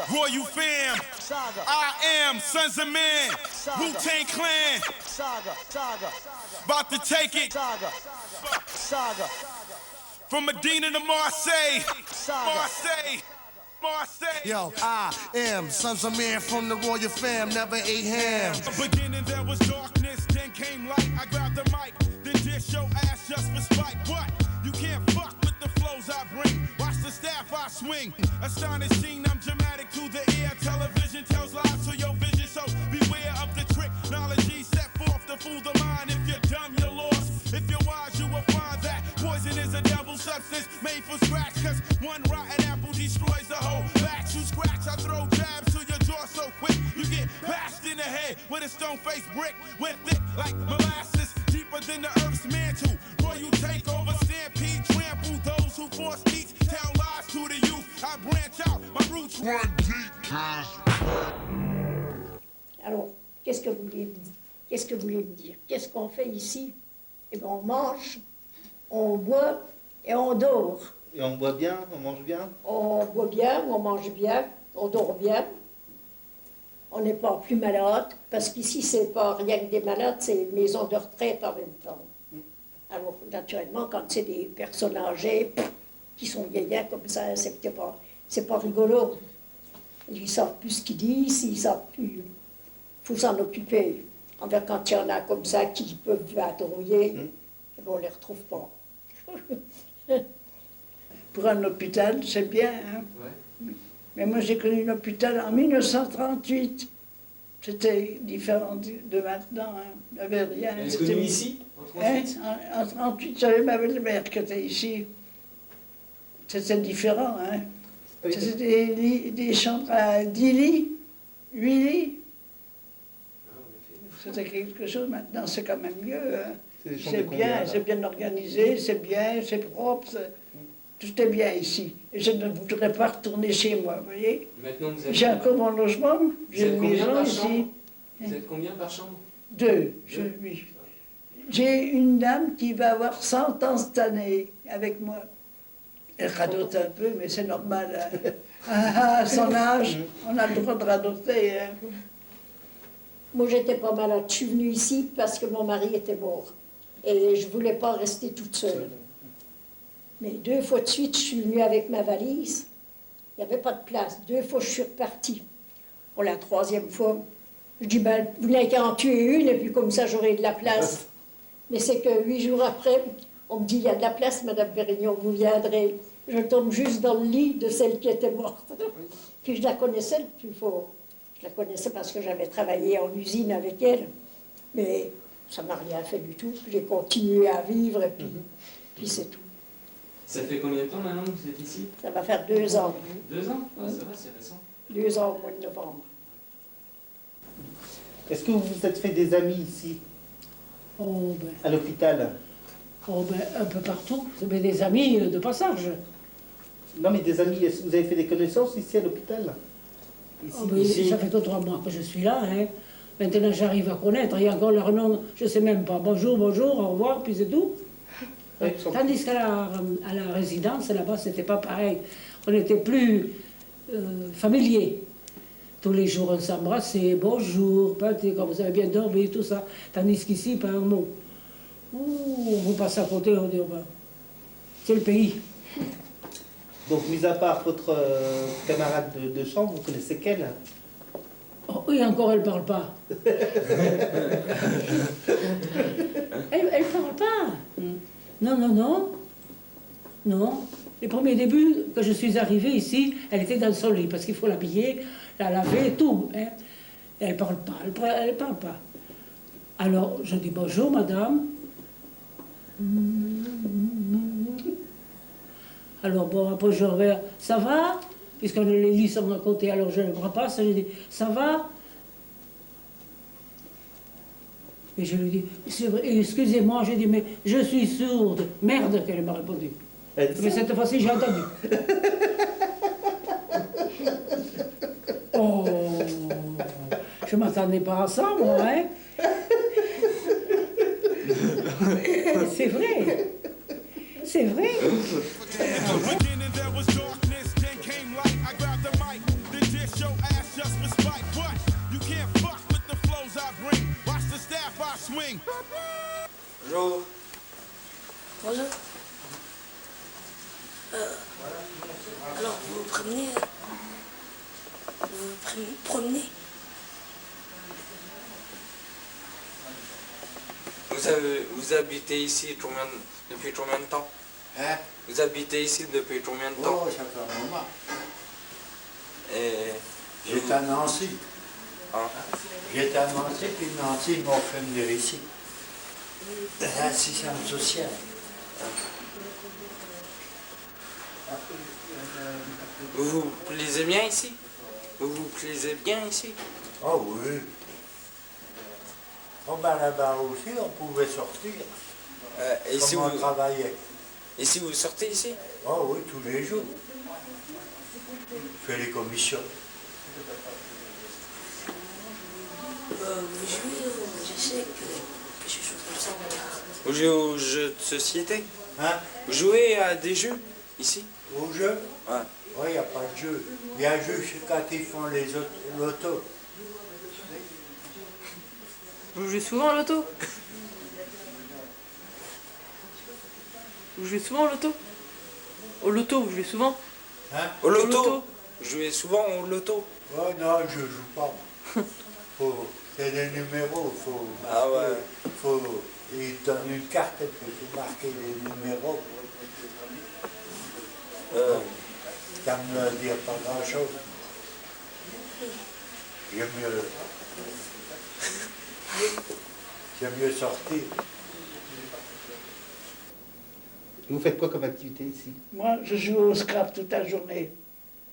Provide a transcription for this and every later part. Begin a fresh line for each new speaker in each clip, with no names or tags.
Royal fam, I am Sons of Man, Wu-Tang Clan, about to take it, from Medina to Marseille, Marseille.
Yo, I am Sons of Man from the Royal Fam, never ate ham.
Beginning there was darkness, then came light. I grabbed the mic, then dish your ass just for spite. But you can't fuck with the flows I bring. Watch the staff I swing. Astonishing, I'm dramatic to the ear. Television tells lies to your vision, so beware of the trick. Knowledge set forth to fool the mind. If you're dumb, you're lost. If you're wise, you will find that poison is a devil substance made for scratch. Cause one rotten apple destroys the whole batch. You scratch, I throw jabs to your jaw so quick. You get bashed in the head with a stone-faced brick. Went thick like molasses, deeper than the earth's mantle. Royal takeover, stampede, trample those who force teach. Tell lies to the youth, I branch out, my roots run deep.
Alors, qu'est-ce que vous voulez me dire? Qu'est-ce que vous voulez me dire? Qu'est-ce qu'on fait ici? Eh bien, on mange, on boit et on dort.
Et on boit bien, on mange bien?
On boit bien, on mange bien, on dort bien. On n'est pas plus malade, parce qu'ici, c'est pas rien que des malades, c'est une maison de retraite en même temps. Alors, naturellement, quand c'est des personnes âgées qui sont vieillards comme ça, c'est pas rigolo. Ils ne savent plus ce qu'ils disent, ils ne savent plus. Il faut s'en occuper. Enfin, quand il y en a comme ça qui peuvent vadrouiller, on ne les retrouve pas.
Pour un hôpital, c'est bien. Hein? Ouais. Mais moi, j'ai connu un hôpital en 1938. C'était différent de maintenant. Hein? Il n'y avait rien.
Vous êtes connu ici, en 38
En 38, j'avais ma belle-mère qui était ici. C'était différent. Hein? C'était des chambres à 10 lits, 8 lits. C'était quelque chose. Maintenant, c'est quand même mieux. Hein? C'est bien organisé, c'est bien, c'est propre. Tout est bien ici. Et je ne voudrais pas retourner chez moi, vous voyez. J'ai encore mon logement, j'ai une maison ici.
Vous êtes combien par chambre?
2. J'ai une dame qui va avoir 100 ans cette année avec moi. Elle radote un peu, mais c'est normal. Hein. À son âge, on a le droit de radoter. Hein.
Moi, j'étais pas malade. Je suis venue ici parce que mon mari était mort. Et je ne voulais pas rester toute seule. Mais 2 fois de suite, je suis venue avec ma valise. Il n'y avait pas de place. 2 fois, je suis repartie. Pour la 3e fois, je dis, ben, vous n'avez qu'à en tuer une, et puis comme ça, j'aurai de la place. Mais c'est que 8 jours après, on me dit, il y a de la place, Madame Pérignon, vous viendrez. Je tombe juste dans le lit de celle qui était morte. Puis je la connaissais le plus fort. Je la connaissais parce que j'avais travaillé en usine avec elle. Mais ça ne m'a rien fait du tout. J'ai continué à vivre, et puis c'est tout.
Ça fait combien de temps maintenant que vous êtes ici?
Ça va faire 2 ans.
2 ans? Ouais, ça va, c'est récent.
2 ans au mois de novembre.
Est-ce que vous vous êtes fait des amis ici, à l'hôpital?
Oh ben, un peu partout. Mais des amis de passage.
Non, mais des amis, est-ce que vous avez fait des connaissances ici à l'hôpital?
Ça fait 3 mois que je suis là. Hein. Maintenant, j'arrive à connaître. Il y a encore leur nom, je ne sais même pas. Bonjour, bonjour, au revoir, puis c'est tout. Ouais, tandis qu'à la résidence, là-bas, c'était pas pareil. On était plus familiers. Tous les jours, on s'embrassait, bonjour, comme vous avez bien dormi, tout ça. Tandis qu'ici, pas un mot. Ouh, on vous passe à côté, on dit, c'est le pays.
Donc, mis à part votre camarade de chambre, vous connaissez quelle?
Oh, oui, encore, elle ne parle pas. Elle ne parle pas. Non, non, non. Non. Les premiers débuts, que je suis arrivée ici, elle était dans son lit, parce qu'il faut l'habiller, la laver et tout. Hein. Et elle ne parle pas, elle parle pas. Alors, je dis bonjour, madame. Alors, bon, après, je reviens, ça va? Puisque les lits sont à côté, alors je ne me repasse, je dis, ça va? Et je lui dis, excusez-moi, j'ai dit, mais je suis sourde. Merde qu'elle m'a répondu. Mais cette fois-ci, j'ai entendu. Oh, je ne m'attendais pas à ça, moi, hein. C'est vrai. C'est vrai.
swing.
Bonjour.
Bonjour. Alors, vous vous promenez promenez
Vous habitez ici depuis combien de temps?
Hein?
Vous habitez ici depuis combien de temps?
Oh, ça fait un moment.
Et
J'étais à Nancy.
Hein?
J'étais à Nancy, puis Nancy, ils m'ont fait venir ici. L'assistance sociale.
vous vous plaisez bien ici? Vous vous plaisez bien ici?
Oh oui. Oh ben là-bas aussi, on pouvait sortir.
Et si
Comme on
vous
travaillait.
sortez ici?
Oh oui, tous les jours. Je fais les commissions.
vous jouez je sais que quelque chose comme ça.
Vous jouez aux jeux de société?
Hein?
Vous jouez à des jeux ici?
Au jeu?
Ouais.
Oui, il n'y a pas de jeu. Il y a un jeu quand ils font l'auto.
Vous jouez souvent à l'auto? Vous jouez souvent au loto? Au loto, vous jouez souvent?
Hein?
Au loto?
loto.
Vous jouez souvent au loto?
Oh non, je joue pas. C'est des numéros,
Ah ouais.
Ils donnent une carte et puis il faut marquer les numéros. Ça ne me dit pas grand-chose. J'aime mieux sortir.
Vous faites quoi comme activité ici?
Moi, je joue au scrap toute la journée.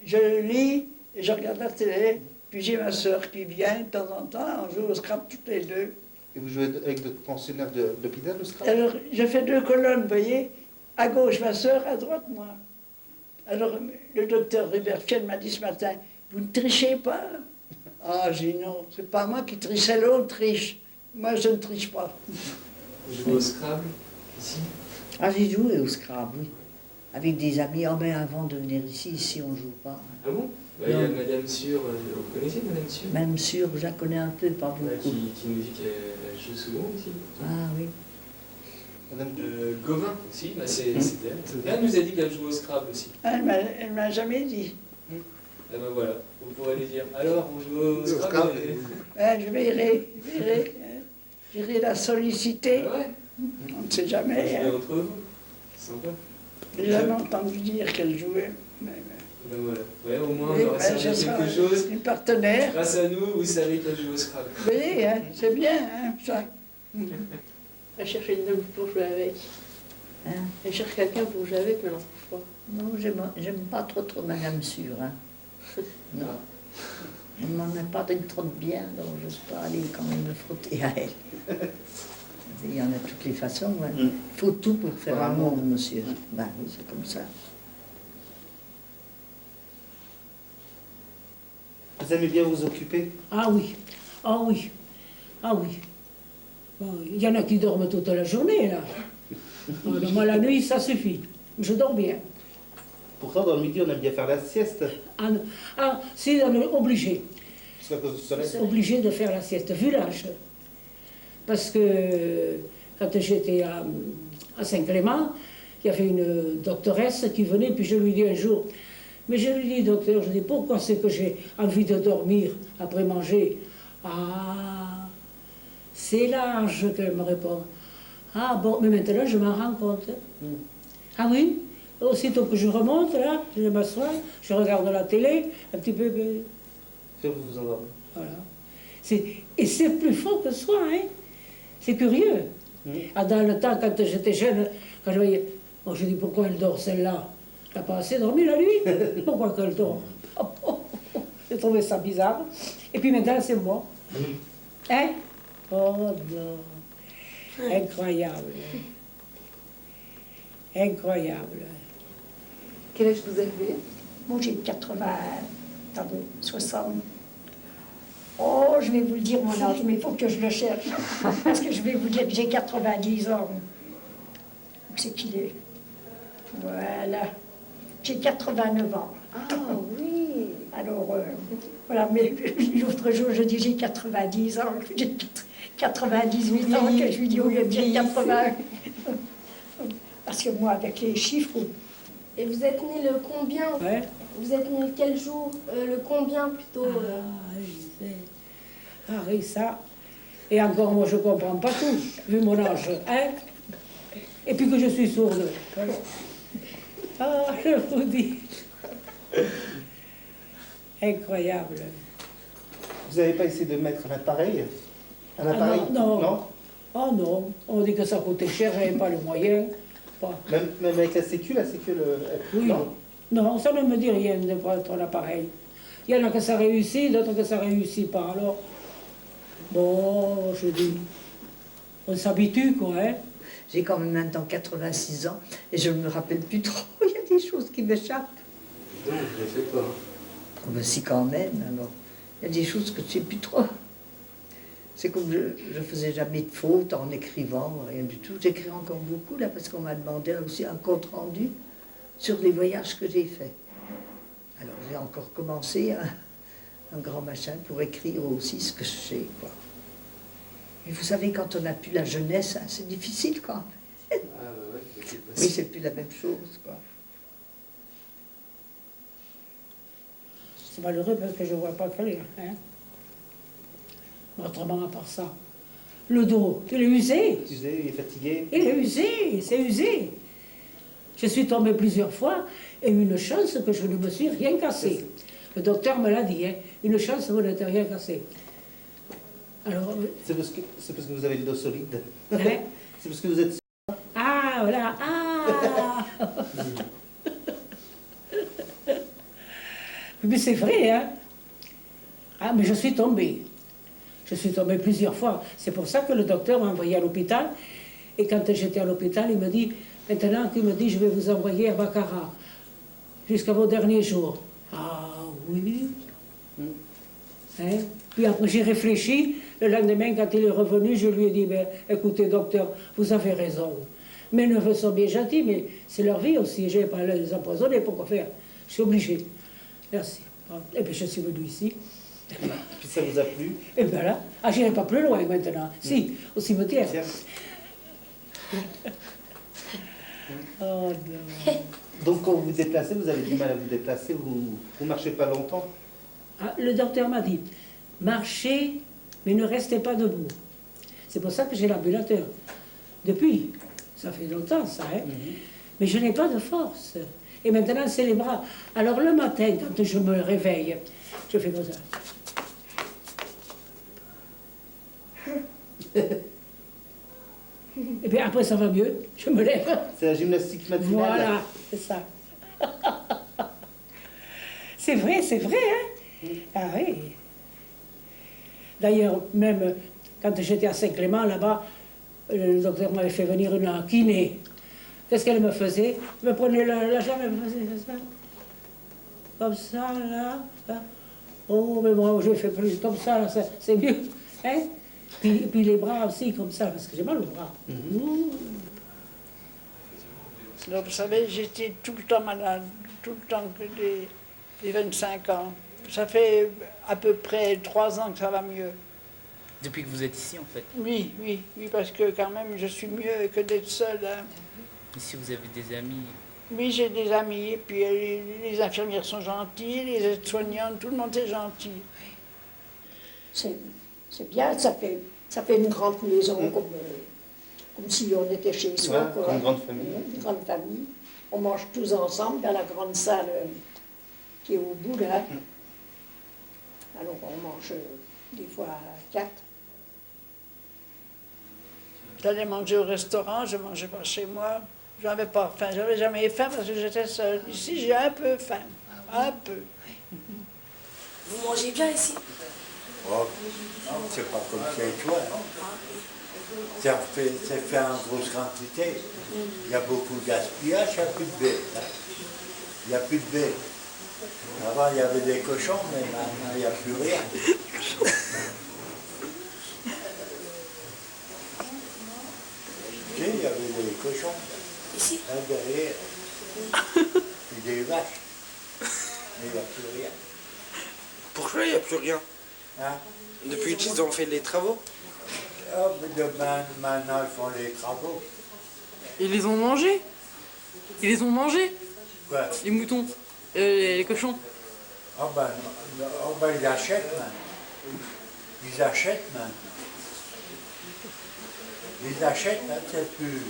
Je lis et je regarde la télé. Puis j'ai ma sœur qui vient de temps en temps. On joue au scrap toutes les deux.
Et vous jouez avec d'autres pensionnaires d'hôpital, le Scrabble?
Alors, je fais deux colonnes, vous voyez. À gauche, ma sœur, à droite, moi. Alors, le docteur Riberfiel m'a dit ce matin, vous ne trichez pas? Ah, j'ai dit non, c'est pas moi qui triche, c'est l'autre triche. Moi, je ne triche pas.
Vous jouez au Scrabble ici?
Ah, j'ai joué au Scrabble, oui. Avec des amis. Oh, mais avant de venir ici, on ne joue pas.
Ah bon? Bah, il y a Madame Sûre, vous connaissez Madame Sûre?
Même sûr, je la connais un peu, pas beaucoup.
Qui nous dit qu'elle joue souvent ici.
Ah oui.
Madame Gauvin aussi, bah, c'est elle. Elle nous a dit qu'elle jouait au Scrabble aussi.
Elle m'a jamais dit.
Ah ben voilà, vous pourrez lui dire. Alors, on joue au Scrabble?
Je verrai. J'irai la solliciter.
Ah ouais.
On ne sait jamais.
Jouez entre vous. Sympa.
J'ai jamais entendu dire qu'elle jouait.
Ben voilà. Ouais, au moins,
Oui,
on aura servi quelque chose.
Une partenaire.
Grâce à nous, vous savez qu'elle joue au Scrabble.
Vous voyez, hein, c'est bien, hein, ça.
Elle cherche une dame pour jouer avec.
Hein?
Elle cherche quelqu'un pour jouer avec, mais non, je crois.
Non, j'aime pas trop Madame Sûre. Hein. Non. Elle m'en a pas dit trop de bien, donc je n'ose pas aller quand même me frotter à elle. Il y en a de toutes les façons. Hein. Il faut tout pour faire un monde, monsieur. Ben oui, c'est comme ça.
Vous aimez bien vous occuper?
Ah oui, ah oui, ah oui. Bon, il y en a qui dorment toute la journée, là. Alors, moi, la nuit, ça suffit. Je dors bien.
Pourtant, dans le midi, on aime bien faire la sieste.
Si, on est obligé.
C'est à cause du soleil.
C'est obligé de faire la sieste, vu l'âge. Parce que quand j'étais à Saint-Clément, il y avait une doctoresse qui venait, puis je lui dis un jour, mais je lui dis, docteur, je dis, pourquoi c'est que j'ai envie de dormir après manger? Ah, c'est l'âge qu'elle me répond. Ah bon, mais maintenant je m'en rends compte. Ah oui? Aussitôt que je remonte, là, je m'assois, je regarde la télé, un petit peu.
Vous vous endormez.
Voilà. Et c'est plus fort que soi, hein? C'est curieux. Dans le temps, quand j'étais jeune, quand je voyais, bon, je dis, pourquoi elle dort celle-là? Elle n'a pas assez dormi la nuit? Pourquoi qu'elle dort? J'ai trouvé ça bizarre. Et puis maintenant, c'est moi. Hein? Oh non. Incroyable. Incroyable.
Quel âge vous avez?
Moi, j'ai 60. Oh, je vais vous le dire, mon âge, mais il faut que je le cherche. Parce que je vais vous dire que j'ai 90 ans. Où c'est qu'il est? Voilà. J'ai 89 ans.
Ah oui.
Alors, voilà, mais l'autre jour, je dis j'ai 90 ans, j'ai 98 ans, que je lui dis au lieu de dire 80. Parce que moi, avec les chiffres...
Et vous êtes né le combien?
Ouais.
Vous êtes né quel jour? Le combien plutôt?
Ah oui, ça. Et encore, moi, je ne comprends pas tout, vu mon âge. Hein? Et puis que je suis sourde. Ah, je vous dis. Incroyable.
Vous n'avez pas essayé de mettre un appareil? Un
Ah
appareil?
non, non. Oh non, on dit que ça coûtait cher, j'avais pas les moyens. Pas.
Même avec la sécu,
Oui.
non.
Non, ça ne me dit rien de prendre un appareil. Il y en a que ça réussit, d'autres que ça réussit pas. Alors, bon, je dis, on s'habitue, quoi, hein.
J'ai quand même maintenant 86 ans et je ne me rappelle plus trop. Il y a des choses qui m'échappent.
Non, je ne sais pas.
Oh, ben si, quand même. Alors, il y a des choses que je ne sais plus trop. C'est comme je ne faisais jamais de fautes en écrivant, rien du tout. J'écris encore beaucoup, là, parce qu'on m'a demandé aussi un compte-rendu sur les voyages que j'ai faits. Alors, j'ai encore commencé un grand machin pour écrire aussi ce que je sais, quoi. Mais vous savez, quand on n'a plus la jeunesse, hein, c'est difficile, quoi.
Ah, bah ouais,
Oui, c'est plus la même chose, quoi.
C'est malheureux parce que je ne vois pas clair, hein. Autrement, à part ça, le dos, il est usé.
Usé, il est fatigué.
Il est usé, c'est usé. Je suis tombée plusieurs fois et une chance que je ne me suis rien cassé. Le docteur me l'a dit, hein, une chance que vous n'êtes rien cassé. Alors,
c'est parce que vous avez le dos solide.
Hein?
C'est parce que vous êtes...
Ah, voilà, ah. Mais c'est vrai, hein. Ah, mais je suis tombée. Je suis tombée plusieurs fois. C'est pour ça que le docteur m'a envoyé à l'hôpital. Et quand j'étais à l'hôpital, il me dit, maintenant, il me dit, je vais vous envoyer à Baccarat, jusqu'à vos derniers jours. Ah oui. Hein? Puis après, j'ai réfléchi. Le lendemain, quand il est revenu, je lui ai dit, ben, écoutez, docteur, vous avez raison. Mes neveux sont bien gentils, mais c'est leur vie aussi. Je ne vais pas les empoisonner, pourquoi faire? Je suis obligée. Merci. Et puis je suis venue ici.
Puis ça vous a plu?
Et bien là, j'irai pas plus loin maintenant. Si, au cimetière. Oh non.
Donc quand vous vous déplacez, vous avez du mal à vous déplacer, vous ne marchez pas longtemps?
Ah, le docteur m'a dit, marchez, mais ne restez pas debout. C'est pour ça que j'ai l'ambulateur. Depuis, ça fait longtemps ça, hein. Mais je n'ai pas de force. Et maintenant, c'est les bras. Alors le matin, quand je me réveille, je fais comme ça. Et puis après, ça va mieux. Je me lève.
C'est la gymnastique matinale.
Voilà, c'est ça. C'est vrai, hein? Ah oui. D'ailleurs, même quand j'étais à Saint-Clément, là-bas, le docteur m'avait fait venir une kiné. Qu'est-ce qu'elle me faisait? Elle me prenait la jambe, elle me faisait ça. Comme ça, là. Oh, mais moi, je fais plus comme ça, là, c'est mieux. Hein? Puis les bras aussi, comme ça, parce que j'ai mal aux bras.
Donc, vous savez, j'étais tout le temps malade, tout le temps que des 25 ans. Ça fait à peu près 3 ans que ça va mieux.
Depuis que vous êtes ici, en fait?
Oui, parce que quand même, je suis mieux que d'être seule. Hein.
Ici, vous avez des amis?
Oui, j'ai des amis, et puis les infirmières sont gentilles, les aides-soignantes, tout le monde est gentil.
C'est bien, ça fait une grande maison, comme si on était chez soi.
Ouais,
quoi.
une grande famille.
Une grande famille. On mange tous ensemble dans la grande salle qui est au bout, là. Alors on mange des fois 4.
J'allais manger au restaurant, je ne mangeais pas chez moi. J'avais pas faim, j'avais jamais faim parce que j'étais seule. Ici, j'ai un peu faim, un peu.
Vous mangez bien ici?
Oh, c'est pas comme chez toi. Ça fait en grosse quantité. Il y a beaucoup de gaspillage, il n'y a plus de baies. Il n'y a plus de baies. Avant, il y avait des cochons, mais maintenant, il n'y a plus rien. Tu sais, il y avait des cochons.
Ici?
Là, derrière. Et des vaches. Mais il n'y a plus rien.
Pourquoi il n'y a plus rien?
Hein?
Depuis qu'ils ont fait les travaux?
Oh, mais maintenant, ils font les travaux.
Ils les ont mangés? Ils les ont mangés?
Quoi?
Les moutons, les cochons.
Oh ben, ils achètent maintenant. Ils achètent maintenant. Ils achètent, hein, c'est plus...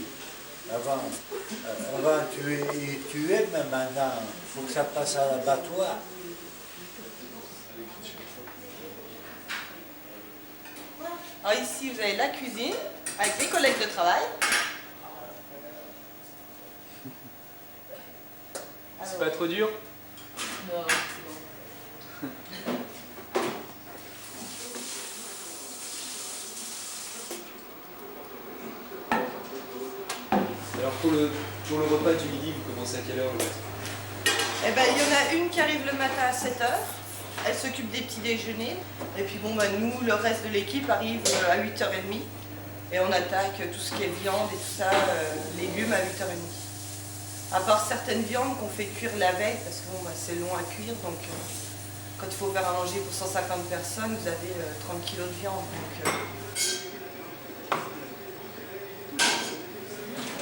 Avant ils tuaient, mais maintenant, il faut que ça passe à l'abattoir.
Alors ici, vous avez la cuisine, avec les collègues de travail.
C'est pas trop dur?
Non,
Alors pour le repas du midi, vous commencez à quelle heure le matin?
Eh ben, il y en a une qui arrive le matin à 7h. Elle s'occupe des petits déjeuners. Et puis bon, ben, nous, le reste de l'équipe arrive à 8h30. Et on attaque tout ce qui est viande et tout ça, légumes à 8h30. À part certaines viandes qu'on fait cuire la veille, parce que bon, ben, c'est long à cuire. Donc quand il faut faire à manger pour 150 personnes, vous avez 30 kg de viande. Donc,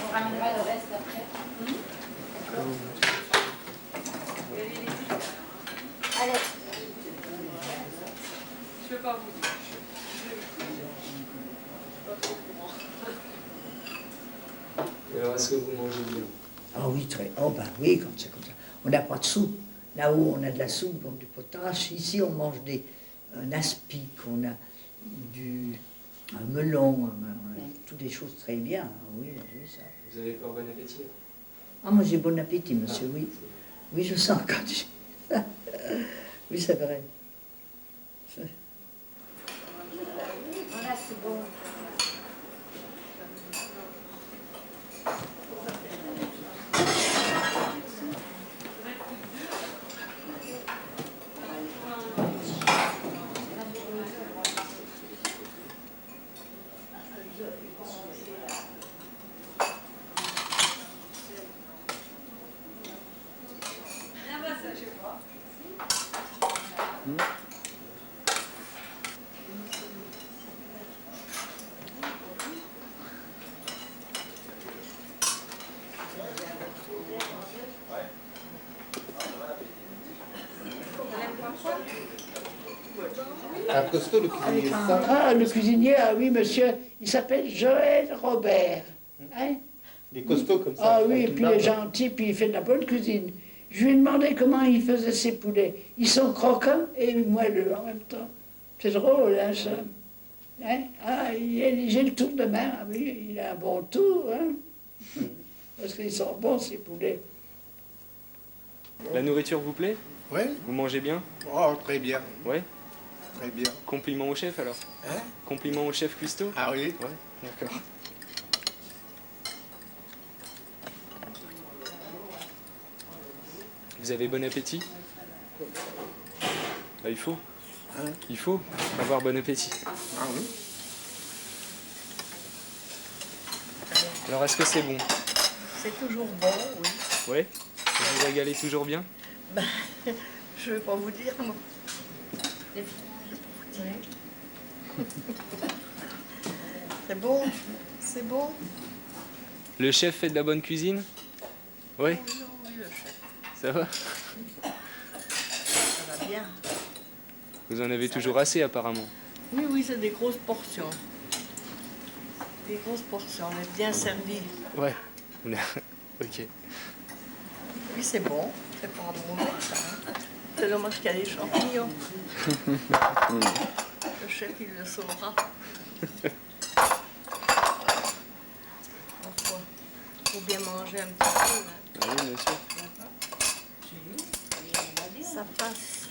On ramènera le reste après. Allez.
Je ne vais pas vous dire. Pas trop courant.
Et alors, est-ce que vous mangez bien?
Ah oui, très. Oh ben oui, quand c'est comme ça. On n'a pas de soupe. Là-haut, on a de la soupe, donc du potage. Ici, on mange un aspic, on a un melon, toutes des choses très bien. Oui, oui, ça.
Vous avez encore bon appétit?
Ah, moi j'ai bon appétit, monsieur, oui. Oui, je sens quand je... Oui, c'est vrai.
Voilà, c'est bon.
Un costaud, le cuisinier.
Ah, le cuisinier, ah oui, monsieur, il s'appelle Joël Robert. Hein?
Des costauds comme ça.
Ah oui,
avec
et
une
puis
barbe.
il est gentil, puis il fait de la bonne cuisine. Je lui ai demandé comment il faisait ses poulets. Ils sont croquants et moelleux en même temps. C'est drôle, hein, ça. Hein? Ah, j'ai le tour de main, ah oui, il a un bon tour, hein. Parce qu'ils sont bons, ces poulets.
La nourriture vous plaît?
Oui.
Vous mangez bien?
Oh, très bien.
Ouais.
Très bien.
Compliment au chef alors?
Hein?
Compliment au chef cuistot?
Ah oui.
Ouais, d'accord. Vous avez bon appétit? Bah, il faut.
Hein?
Il faut avoir bon appétit.
Ah oui.
Alors est-ce que c'est bon?
c'est toujours bon, oui.
Ouais? Vous vous régalez toujours bien?
Ben, je ne vais pas vous dire, moi. Oui. C'est bon, c'est bon.
Le chef fait de la bonne cuisine? Ouais?
Oui, le chef.
Ça va?
Ça va bien.
Vous en avez toujours assez apparemment.
Oui, oui, c'est des grosses portions. Des grosses portions, on est bien servis.
Ouais. Ok.
Oui, c'est bon. C'est pas mauvais, ça. Hein. C'est dommage qu'il y a des champignons. Le chef, il le saura. Il faut bien manger un petit peu. Là.
Ah oui, bien sûr.
Ça passe.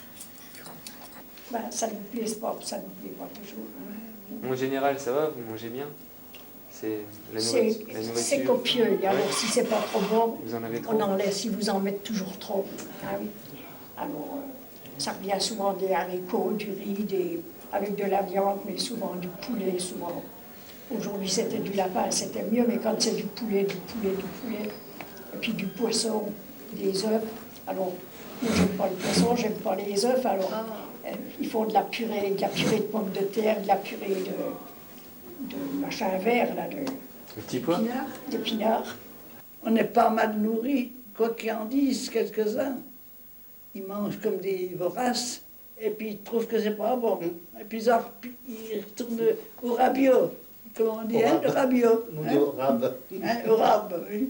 Ben, ça ne nous plaît pas, ça ne nous plaît pas toujours. Hein.
En général, ça va? Vous mangez bien? C'est la nourriture.
C'est copieux. Alors, si c'est pas trop bon,
vous en avez trop?
on en laisse. Ils vous en mettent toujours trop. Hein. Alors, ça revient souvent des haricots, du riz, avec de la viande, mais souvent du poulet, souvent. Aujourd'hui, c'était du lapin, c'était mieux, mais quand c'est du poulet, et puis du poisson, des œufs, alors, moi, j'aime pas le poisson, j'aime pas les œufs, alors, Ils font de la purée de pommes de terre, de la purée de machin vert, là, d'épinards.
On n'est pas mal nourris, quoi qu'ils en disent quelques-uns. Ils mangent comme des voraces, et puis ils trouvent que c'est pas bon. Et puis ils retournent au rabiot. Comment on dit, hein, le rabiot.
On dit au rab.
Hein, au rab, oui.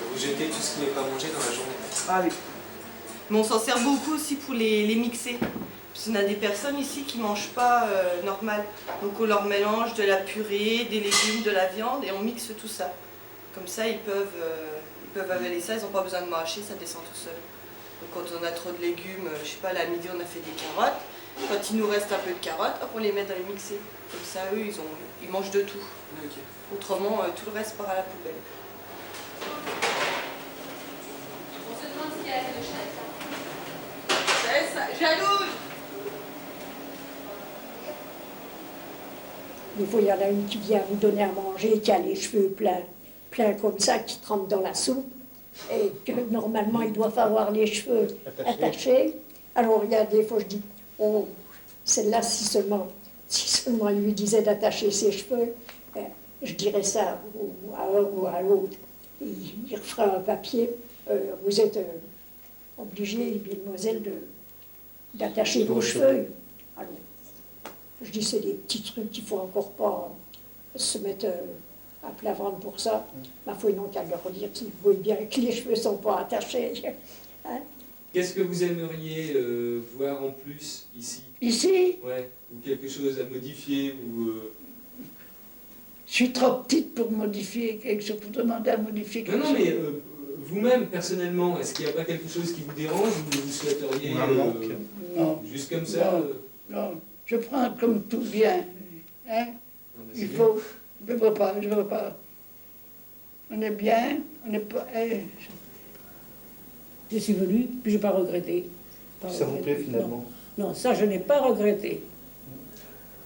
Vous jetez tout ce qui n'est pas mangé dans la journée.
Ah oui. Mais on s'en sert beaucoup aussi pour les mixer. Parce qu'on a des personnes ici qui ne mangent pas normal. Donc on leur mélange de la purée, des légumes, de la viande et on mixe tout ça. Comme ça, ils peuvent avaler ça, ils n'ont pas besoin de mâcher, ça descend tout seul. Donc quand on a trop de légumes, je sais pas, là, à midi on a fait des carottes. Quand il nous reste un peu de carottes, hop, on les met dans les mixés. Comme ça, eux, ils mangent de tout.
Okay.
Autrement, tout le reste part à la poubelle.
On se demande ce qu'il y a à la chaise.
C'est ça, jalouse.
Des fois, il y en a une qui vient vous donner à manger, qui a les cheveux pleins comme ça, qui trempe dans la soupe, et que normalement, ils doivent avoir les cheveux attachés. Alors, il y a des fois, je dis, oh, celle-là, si seulement il lui disait d'attacher ses cheveux, je dirais ça à un ou à l'autre. Il refera un papier, vous êtes obligé, mademoiselle, d'attacher vos cheveux. Alors, je dis, c'est des petits trucs qu'il ne faut encore pas se mettre à plat ventre pour ça. Il faut donc qu'à leur dire qu'ils voient bien que les cheveux ne sont pas attachés. Hein?
Qu'est-ce que vous aimeriez voir en plus ici?
Ici?
Ouais. Ou quelque chose à modifier ou
Je suis trop petite pour modifier quelque chose, pour demander à modifier quelque chose.
Non, mais vous-même, personnellement, est-ce qu'il n'y a pas quelque chose qui vous dérange ou vous souhaiteriez
non.
Juste comme ça
Non. Je prends comme tout bien. Hein? Il faut. Je ne veux pas. On est bien, on n'est pas.
Je suis venue, puis je n'ai pas regretté.
Ça vous plaît finalement?
Non, ça je n'ai pas regretté.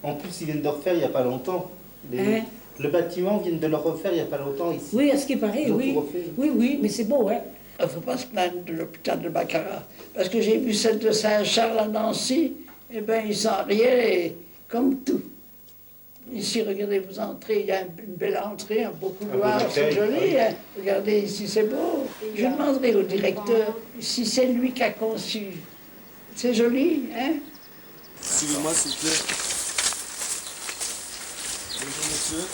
En plus, ils viennent de refaire il n'y a pas longtemps. Le bâtiment vient de le refaire il n'y a pas longtemps ici.
Oui, à ce qui paraît, oui. Oui, mais c'est beau, hein.
Il ne faut pas se plaindre de l'hôpital de Baccarat. Parce que j'ai vu celle de Saint-Charles à Nancy, eh bien, ils sont arriérés, comme tout. Ici, regardez, vous entrez, il y a une belle entrée, un beau couloir, c'est joli. Hein. Regardez, ici, c'est beau. Je demanderai au directeur si c'est lui qui a conçu. C'est joli, hein?
Suivez-moi, s'il vous plaît. Bonjour, monsieur.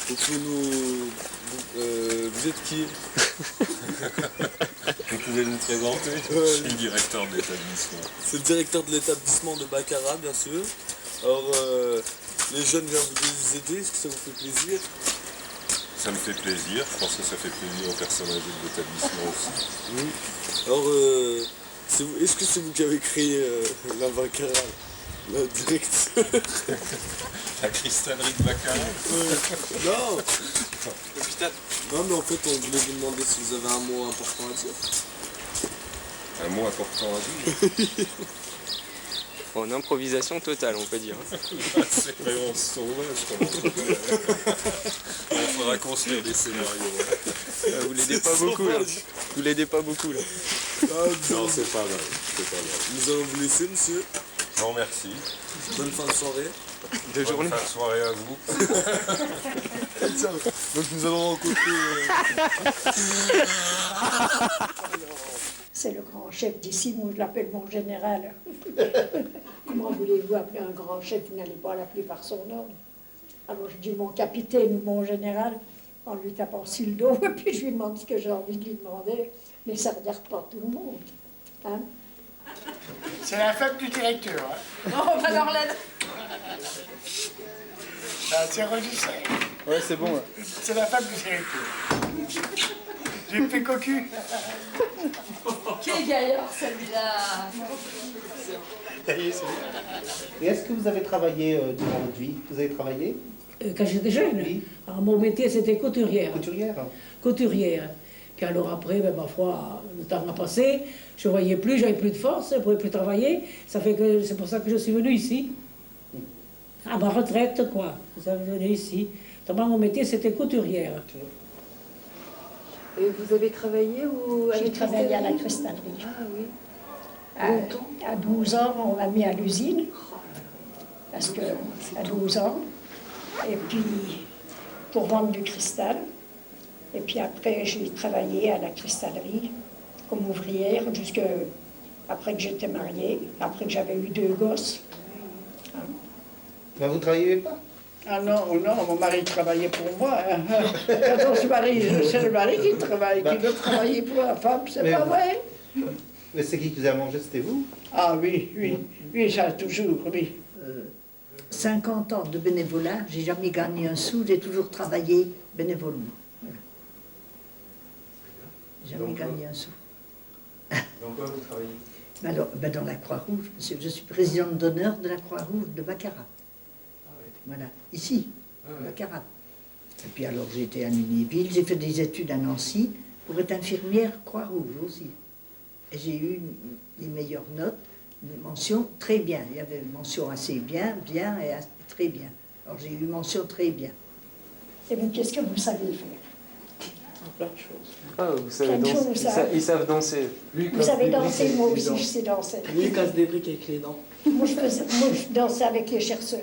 Vous pouvez nous... vous êtes qui?
Vous pouvez nous présenter? Je suis le directeur de l'établissement.
C'est le directeur de l'établissement de Baccarat, bien sûr. Alors, les jeunes viennent vous aider, est-ce que ça vous fait plaisir?
Ça me fait plaisir, je pense que ça fait plaisir aux personnes âgées de l'établissement aussi.
Oui. Alors, est-ce que c'est vous qui avez créé la Baccarat, la directeur?
La cristallerie de Baccarat?
Non. L'hôpital? Non, mais en fait, on voulait vous demander si vous avez un mot important à dire.
Un mot important à dire?
En improvisation totale, on peut dire.
C'est vraiment sauvage comme entretien. Il faudra construire des scénarios.
Vous l'aidez pas beaucoup là. Vous l'aidez pas beaucoup là.
Non, c'est pas mal.
Nous allons vous laisser, monsieur.
Je vous remercie.
Bonne fin de soirée.
De journée.
Bonne fin de soirée à vous.
Donc nous allons rencontrer...
C'est le grand chef d'ici, moi je l'appelle mon général. Comment voulez-vous appeler un grand chef? Vous n'allez pas l'appeler par son nom. Alors je dis mon capitaine ou mon général, en lui tapant sur le dos, et puis je lui demande ce que j'ai envie de lui demander. Mais ça ne regarde pas tout le monde. Hein?
C'est la femme du directeur. Hein.
Oh, pas Marlène.
C'est enregistré.
Ouais, c'est bon. Ouais.
C'est la femme du directeur. J'ai fait cocu.
Quel gaillard celui-là.
Et est-ce que vous avez travaillé durant votre vie? Vous avez travaillé?
Quand j'étais jeune, alors, mon métier c'était couturière.
Couturière?
Couturière. Puis alors après, ben, ma foi, le temps a passé, je ne voyais plus, j'avais plus de force, je ne pouvais plus travailler. C'est pour ça que je suis venue ici. À ma retraite, quoi. Je suis venue ici. Mon métier c'était couturière.
Et vous avez travaillé ou
J'ai travaillé à la cristallerie.
Ah oui.
À 12 ans, on m'a mis à l'usine. Parce que, à 12 ans. Et puis, pour vendre du cristal. Et puis après, j'ai travaillé à la cristallerie comme ouvrière après que j'étais mariée, après que j'avais eu 2 gosses.
Ben, vous ne travaillez pas?
Ah non, non, mon mari travaillait pour moi. Hein. Quand on se marie, c'est le mari qui travaille, qui veut travailler pour la femme, c'est pas vrai?
Mais c'est qui vous a mangé, c'était vous?
Ah oui, oui, oui, ça toujours, oui.
50 ans de bénévolat, j'ai jamais gagné un sou, j'ai toujours travaillé bénévolement. Voilà. Jamais gagné un sou.
Dans quoi vous travaillez?
Alors, dans la Croix-Rouge, je suis présidente d'honneur de la Croix-Rouge de Baccarat. Voilà, ici, Baccarat. Et puis alors j'ai été à Lunéville, j'ai fait des études à Nancy pour être infirmière Croix-Rouge aussi. Et j'ai eu les meilleures notes, une mention très bien. Il y avait une mention assez bien, bien et très bien. Alors j'ai eu mention très bien.
Et bien, qu'est-ce que vous savez faire?
Plein de choses.
Ah, vous savez
Plein de
danser.
choses,
Ils savent danser.
Vous savez danser, moi aussi je sais danser.
Lui, il casse des briques avec les dents.
Moi je dansais avec les chercheurs.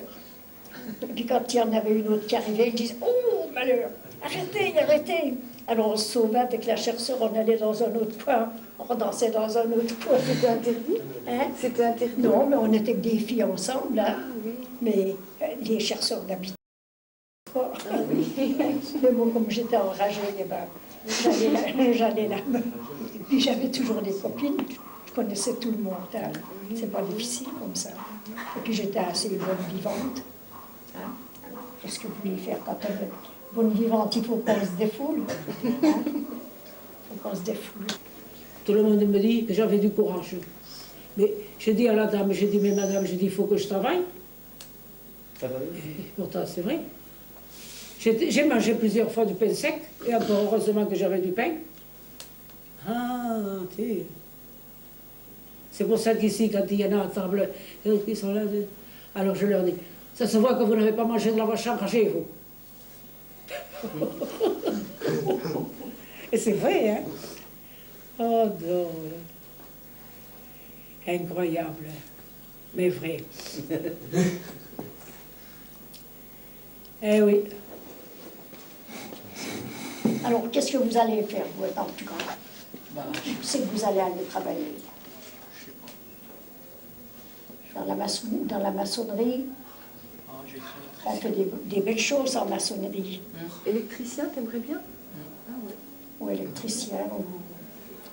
Et puis quand il y en avait une autre qui arrivait, ils disaient « Oh, malheur, arrêtez, arrêtez !» Alors on se sauvait avec la chercheur, on allait dans un autre coin, on redansait dans un autre coin.
C'était interdit?
Hein?
C'était interdit?
Non, mais on était que des filles ensemble, hein. Mais les chercheurs n'habitaient pas. Mais moi, comme j'étais enragée, eh ben, j'allais là. Et puis j'avais toujours des copines, je connaissais tout le monde. Hein. C'est pas difficile comme ça. Et puis j'étais assez bonne vivante. Hein? Qu'est-ce que vous voulez faire quand on est bonne vivante? Il faut qu'on se défoule. Hein? Il faut qu'on se défoule.
Tout le monde me dit que j'avais du courage. Mais j'ai dit à la dame, j'ai dit, mais madame, j'ai dit, il faut que je travaille.
Ah bah oui.
Et pourtant, c'est vrai. J'ai mangé plusieurs fois du pain sec, et encore heureusement que j'avais du pain. Ah, tu sais. C'est pour ça qu'ici, quand il y en a à table, qui sont là, alors je leur dis, ça se voit que vous n'avez pas mangé de la vache chez vous. Et c'est vrai, hein? Oh non. Incroyable, mais vrai. Eh oui.
Alors, qu'est-ce que vous allez faire, vous, étant plus grand? Je sais que vous allez aller travailler. Dans la maçonnerie. On fait des belles choses en maçonnerie.
Électricien, t'aimerais bien? Ah ouais.
Ou électricien,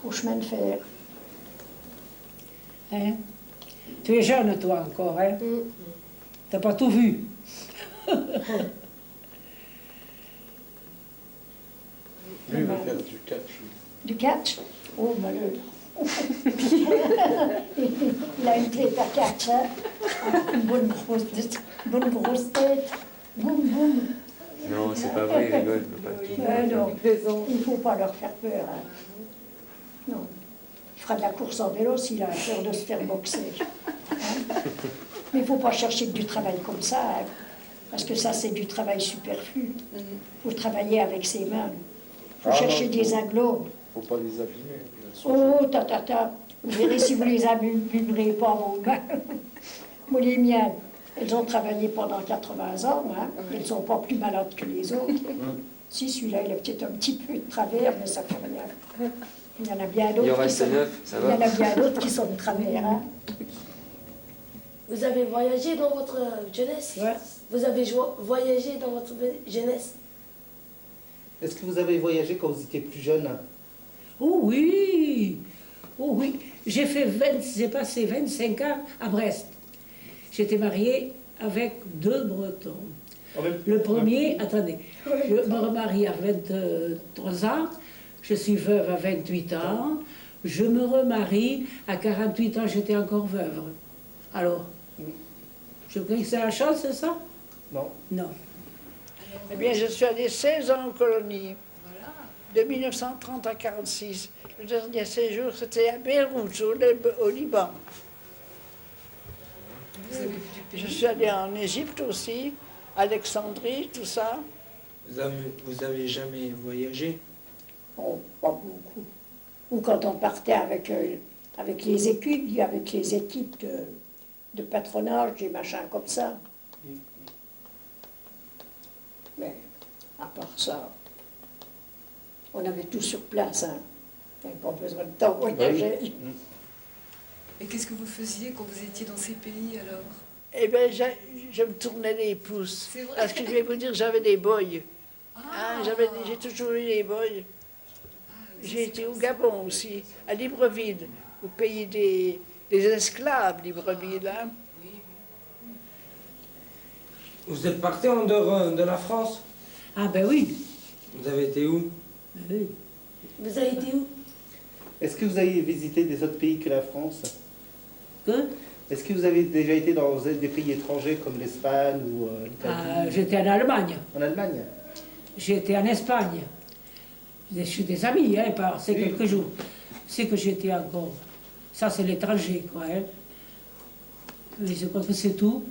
au chemin de fer.
Hein? Tu es jeune, toi, encore, hein? T'as pas tout vu.
Lui, il va faire du catch.
Du catch? Oh, malheur. Il a une tête à catch, hein? Une bonne grosse tête. Boum, boum.
Non, c'est pas vrai, il rigole.
Non, il ne faut pas leur faire peur. Hein. Non. Il fera de la course en vélo s'il a peur de se faire boxer. Hein? Mais il ne faut pas chercher du travail comme ça, hein, parce que ça, c'est du travail superflu. Il faut travailler avec ses mains. Il faut chercher des aglobes.
Il ne faut pas les abîmer, bien sûr.
Oh, ta. Vous verrez si vous les abîmerez pas vos mains. Moi, les miennes, elles ont travaillé pendant 80 ans. Hein. Elles ne sont pas plus malades que les autres. Si, celui-là, il a peut-être un petit peu de travers, mais ça ne fait rien. Il y en a bien d'autres.
Il en reste 9, ça va.
Il y en a bien d'autres qui sont de travers. Hein.
Vous avez voyagé dans votre jeunesse?
Ouais.
Vous avez voyagé dans votre jeunesse?
Est-ce que vous avez voyagé quand vous étiez plus jeune?
Oh oui! Oh oui! J'ai passé 25 ans à Brest. J'étais mariée avec 2 Bretons. Le premier, attendez, je me remarie à 23 ans, je suis veuve à 28 ans, je me remarie à 48 ans, j'étais encore veuve. Alors, je crois que c'est la chance, c'est ça?
Non.
Non.
Eh bien, je suis allée 16 ans en colonie, de 1930 à 1946. Le dernier séjour, c'était à Beyrouth, au Liban. Je suis allée en Égypte aussi, Alexandrie, tout ça.
Vous avez jamais voyagé?
Oh, pas beaucoup. Ou quand on partait avec les équipes de patronage, des machins comme ça. Mais à part ça, on avait tout sur place. Hein. Il n'y avait pas besoin de temps voyager.
Et qu'est-ce que vous faisiez quand vous étiez dans ces pays alors?
Eh bien, je me tournais les pouces.
C'est vrai.
Parce que je vais vous dire, j'avais des boys. Hein, j'ai toujours eu des boys. J'ai été au Gabon aussi, à Libreville, au pays des esclaves, Libreville. Hein.
Vous êtes parti en dehors de la France?
Ah ben oui.
Vous avez été où?
Ben oui.
Vous avez été où?
Est-ce que vous avez visité des autres pays que la France?
Que?
Est-ce que vous avez déjà été dans des pays étrangers comme l'Espagne ou l'Italie?
J'étais en Allemagne.
En Allemagne?
J'étais en Espagne. Je suis des amis, hein, c'est quelques jours. C'est que j'étais encore. Ça, c'est l'étranger, quoi. Hein. Mais je crois que c'est tout.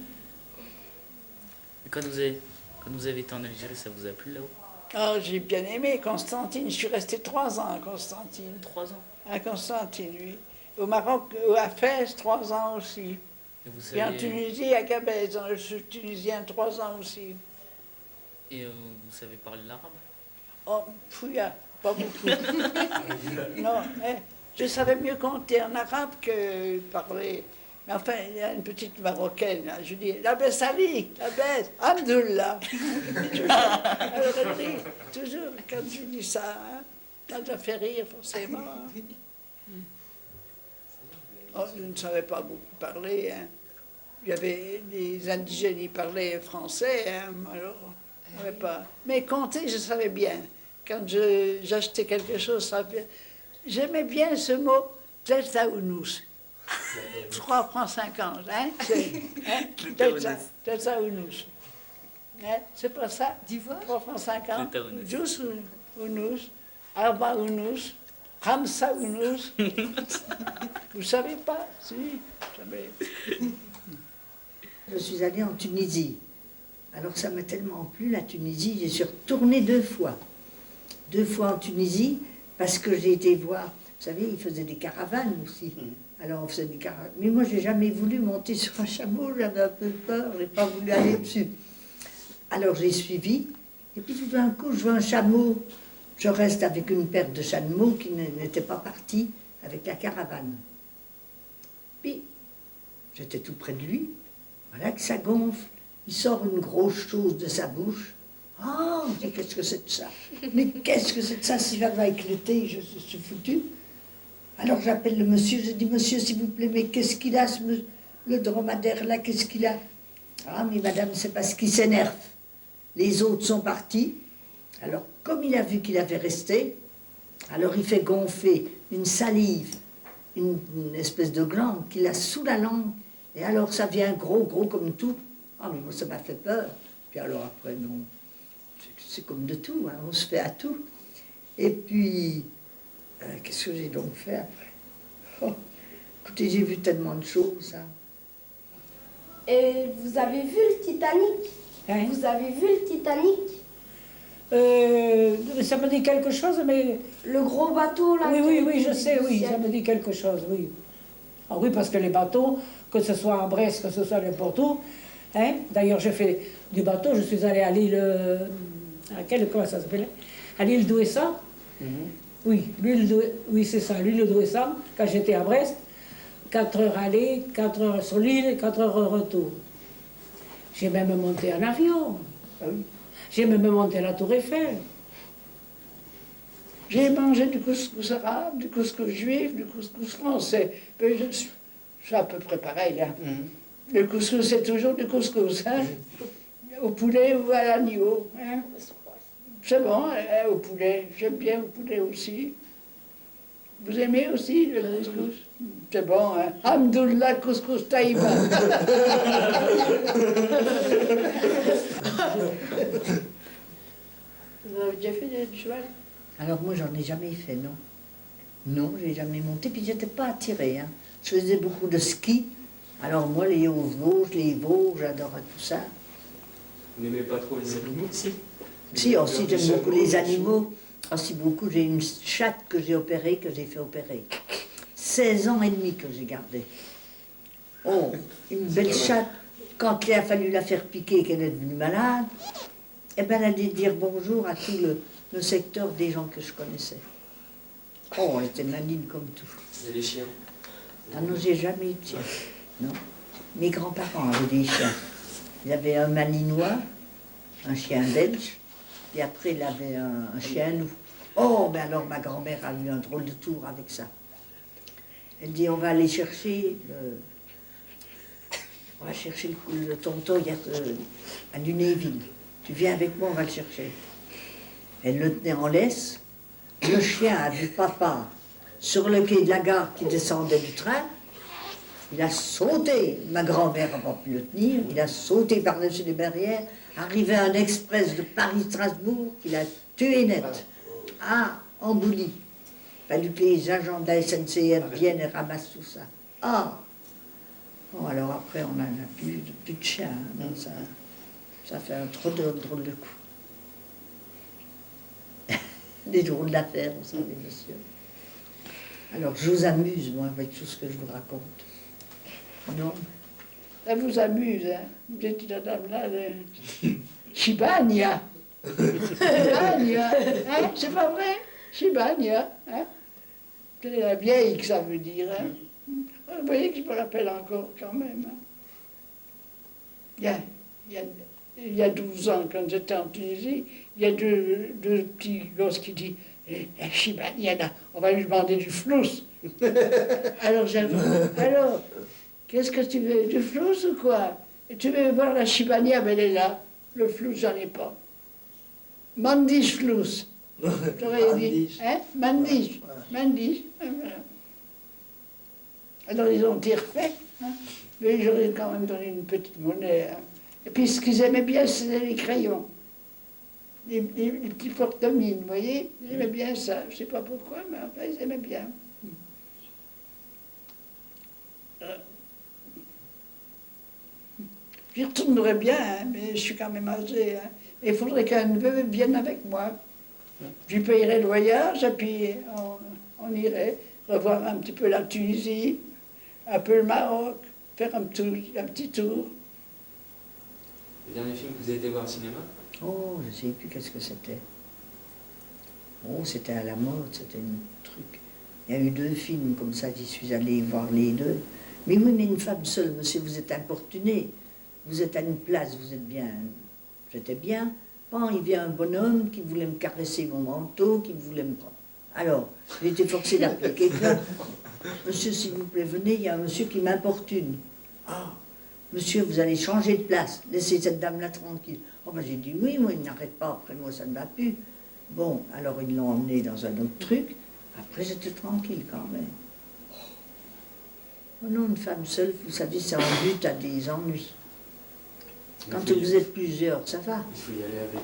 Quand vous avez été en Algérie, ça vous a plu là-haut?
Ah, j'ai bien aimé Constantine. Je suis restée 3 ans à Constantine.
3 ans?
À Constantine, oui. Au Maroc, à Fès, 3 ans aussi. Et en Tunisie, à Gabès, je suis tunisien 3 ans aussi.
Et vous savez parler l'arabe?
Oh, fouilla, pas beaucoup. Non, hein, je savais mieux compter en arabe que parler. Mais enfin, il y a une petite marocaine, là, je dis, la baisse Ali, la baisse, Abdullah. Alors elle rit, toujours, quand je dis ça, hein, ça fait rire forcément. Hein. Oh, je ne savais pas beaucoup parler. Hein. Il y avait des indigènes, ils parlaient français, hein, alors on savait pas. Mais compter, je savais bien. Quand j'achetais quelque chose, j'aimais bien ce mot, Deltaounous. 3 francs 50, hein? Deltaounous. Hein? C'est pas ça? 3 francs 50. Jus Ounous, Arba Ounous, Ramsa Ounous. Vous savez pas? Si, jamais.
Je suis allée en Tunisie. Alors ça m'a tellement plu, la Tunisie, j'y suis retournée 2 fois. 2 fois en Tunisie, parce que j'ai été voir, vous savez, ils faisaient des caravanes aussi. Alors on faisait des caravanes. Mais moi, j'ai jamais voulu monter sur un chameau, j'avais un peu peur, j'ai pas voulu aller dessus. Alors j'ai suivi, et puis tout d'un coup, je vois un chameau. Je reste avec une paire de chameaux qui n'étaient pas partis avec la caravane. Puis, j'étais tout près de lui, voilà que ça gonfle. Il sort une grosse chose de sa bouche. Oh, je dis, qu'est-ce que c'est de ça? Mais qu'est-ce que c'est de ça? Si j'avais éclaté, je suis foutu. Alors j'appelle le monsieur, je dis, monsieur, s'il vous plaît, mais qu'est-ce qu'il a, le dromadaire là, qu'est-ce qu'il a? Ah, mais madame, c'est parce qu'il s'énerve. Les autres sont partis. Alors, comme il a vu qu'il avait resté, alors il fait gonfler une salive, une espèce de glande qu'il a sous la langue. Et alors ça vient gros comme tout. Ah, mais moi, ça m'a fait peur. Puis alors après, non. C'est comme de tout, hein, on se fait à tout. Et puis, qu'est-ce que j'ai donc fait après? Oh, écoutez, j'ai vu tellement de choses. Hein.
Et vous avez vu le Titanic?
Hein?
Vous avez vu le Titanic?
Ça me dit quelque chose, mais...
Le gros bateau, là?
Oui, je sais, oui, ça me dit quelque chose, oui. Ah oui, parce que les bateaux, que ce soit à Brest, que ce soit n'importe où, hein, d'ailleurs, j'ai fait du bateau, je suis allée à l'île... comment ça s'appelle? À l'île d'Ouessant. Oui, oui, c'est ça, l'île d'Ouessant, quand j'étais à Brest, 4 heures aller, 4 heures sur l'île, 4 heures retour. J'ai même monté en avion.
Ah oui.
J'ai même monté à la Tour Eiffel.
J'ai mangé du couscous arabe, du couscous juif, du couscous français. Mais je suis à peu près pareil. Hein. Le couscous, c'est toujours du couscous. Hein. Au poulet ou à l'agneau. Hein. C'est bon, hein, au poulet. J'aime bien au poulet aussi. Vous aimez aussi le couscous? C'est bon, hein. Hamdoullah, couscous taïba. Vous avez déjà fait du cheval?
Alors moi, j'en ai jamais fait, non. Non, j'ai jamais monté, puis j'étais pas attirée. Hein. Je faisais beaucoup de ski. Alors moi, les Hauts-Vosges, les Vosges, j'adorais tout ça.
Vous n'aimez pas trop les animaux aussi?
Si, aussi, j'aime beaucoup les animaux. Ah, si beaucoup, j'ai une chatte que j'ai opérée, que j'ai fait opérer. 16 ans et demi que j'ai gardé. Oh, une belle chatte. Quand il a fallu la faire piquer, qu'elle est devenue malade, eh ben, elle a dû dire bonjour à tout le secteur des gens que je connaissais. Oh, elle était maligne comme tout.
Il y a les chiens.
Ah non, j'ai jamais eu de chien. Non. Mes grands-parents avaient des chiens. Il y avait un malinois, un chien belge, puis après il avait un chien loup. Oh, ben alors ma grand-mère a eu un drôle de tour avec ça. Elle dit, on va aller chercher le tonton à Lunéville. Tu viens avec moi, on va le chercher. Elle le tenait en laisse. Le chien a vu papa sur le quai de la gare qui descendait du train. Il a sauté. Ma grand-mère n'a pas pu le tenir. Il a sauté par-dessus les barrières, arrivé à un express de Paris-Strasbourg qu'il a tué net. Ah, en Boulie. Il a fallu que les agents de la SNCF viennent et ramassent tout ça. Ah! Bon, alors après, on n'en a plus de chien. Donc ça fait un trop drôle de coup. Des drôles d'affaires, vous savez, monsieur. Alors, je vous amuse, moi, avec tout ce que je vous raconte. Non?
Ça vous amuse, hein? Vous êtes la dame-là de Chibania. Chibania, hein? C'est pas vrai? Chibania, hein? C'est la vieille que ça veut dire, hein? Vous voyez que je me rappelle encore quand même. Hein? Il y a 12 ans, quand j'étais en Tunisie, il y a deux petits gosses qui disent Chibania, on va lui demander du flous. Alors, qu'est-ce que tu veux? Du flous ou quoi? Et tu veux voir la Chibania, mais elle est là. Le flous, j'en ai pas. Mandish flous. J'aurais dit. Hein? Mandish. Mandish. Voilà. Alors, ils ont été refaits. Hein? Mais j'aurais quand même donné une petite monnaie. Hein? Et puis, ce qu'ils aimaient bien, c'était les crayons. Les petits porte-mines, vous voyez? Ils aimaient bien ça. Je ne sais pas pourquoi, mais enfin, ils aimaient bien. J'y retournerais bien, hein, mais je suis quand même âgée. Hein. Il faudrait qu'un neveu vienne avec moi. Je lui payerais le voyage, et puis on irait revoir un petit peu la Tunisie, un peu le Maroc, faire un petit tour.
Le dernier film que vous avez été voir au cinéma?
Oh, je ne sais plus qu'est-ce que c'était. Oh, c'était à la mode, c'était un truc. Il y a eu 2 films comme ça, j'y suis allée voir les 2. Mais oui, mais une femme seule, monsieur, vous êtes importuné. Vous êtes à une place, vous êtes bien. J'étais bien. Bon, il vient un bonhomme qui voulait me caresser mon manteau, qui voulait me prendre. Alors, j'ai été forcé d'appliquer plainte. Monsieur, s'il vous plaît, venez, il y a un monsieur qui m'importune. Ah, monsieur, vous allez changer de place, laissez cette dame-là tranquille. Oh, ben j'ai dit oui, moi, il n'arrête pas, après moi, ça ne va plus. Bon, alors ils l'ont emmené dans un autre truc, après j'étais tranquille quand même. Oh non, une femme seule, vous savez, c'est en but à des ennuis. Quand vous êtes plusieurs, ça va.
Il faut y aller avec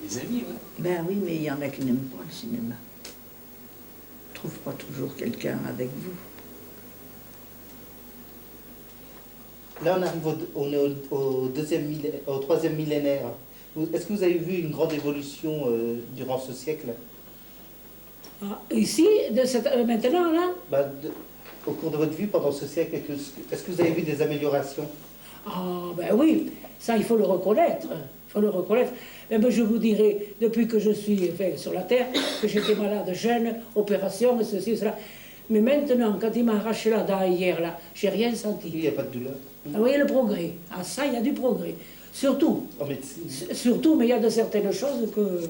des amis, ouais.
Ben oui, mais il y en a qui n'aiment pas le cinéma. On ne trouve pas toujours quelqu'un avec vous.
Là, on arrive au 3e millénaire. Est-ce que vous avez vu une grande évolution durant ce siècle?
Ah, ici, maintenant, là?
Au cours de votre vie, pendant ce siècle, est-ce que vous avez vu des améliorations?
Ah, ben oui, ça, il faut le reconnaître. Il faut le reconnaître. Mais ben, je vous dirai, depuis que je suis sur la Terre, que j'étais malade jeune, opération, ceci, cela. Mais maintenant, quand il m'a arraché la dent hier, là, j'ai rien senti.
Il n'y a pas de douleur.
Ah, vous voyez le progrès. Ah, ça, il y a du progrès. Surtout.
En médecine.
Surtout, mais il y a de certaines choses que...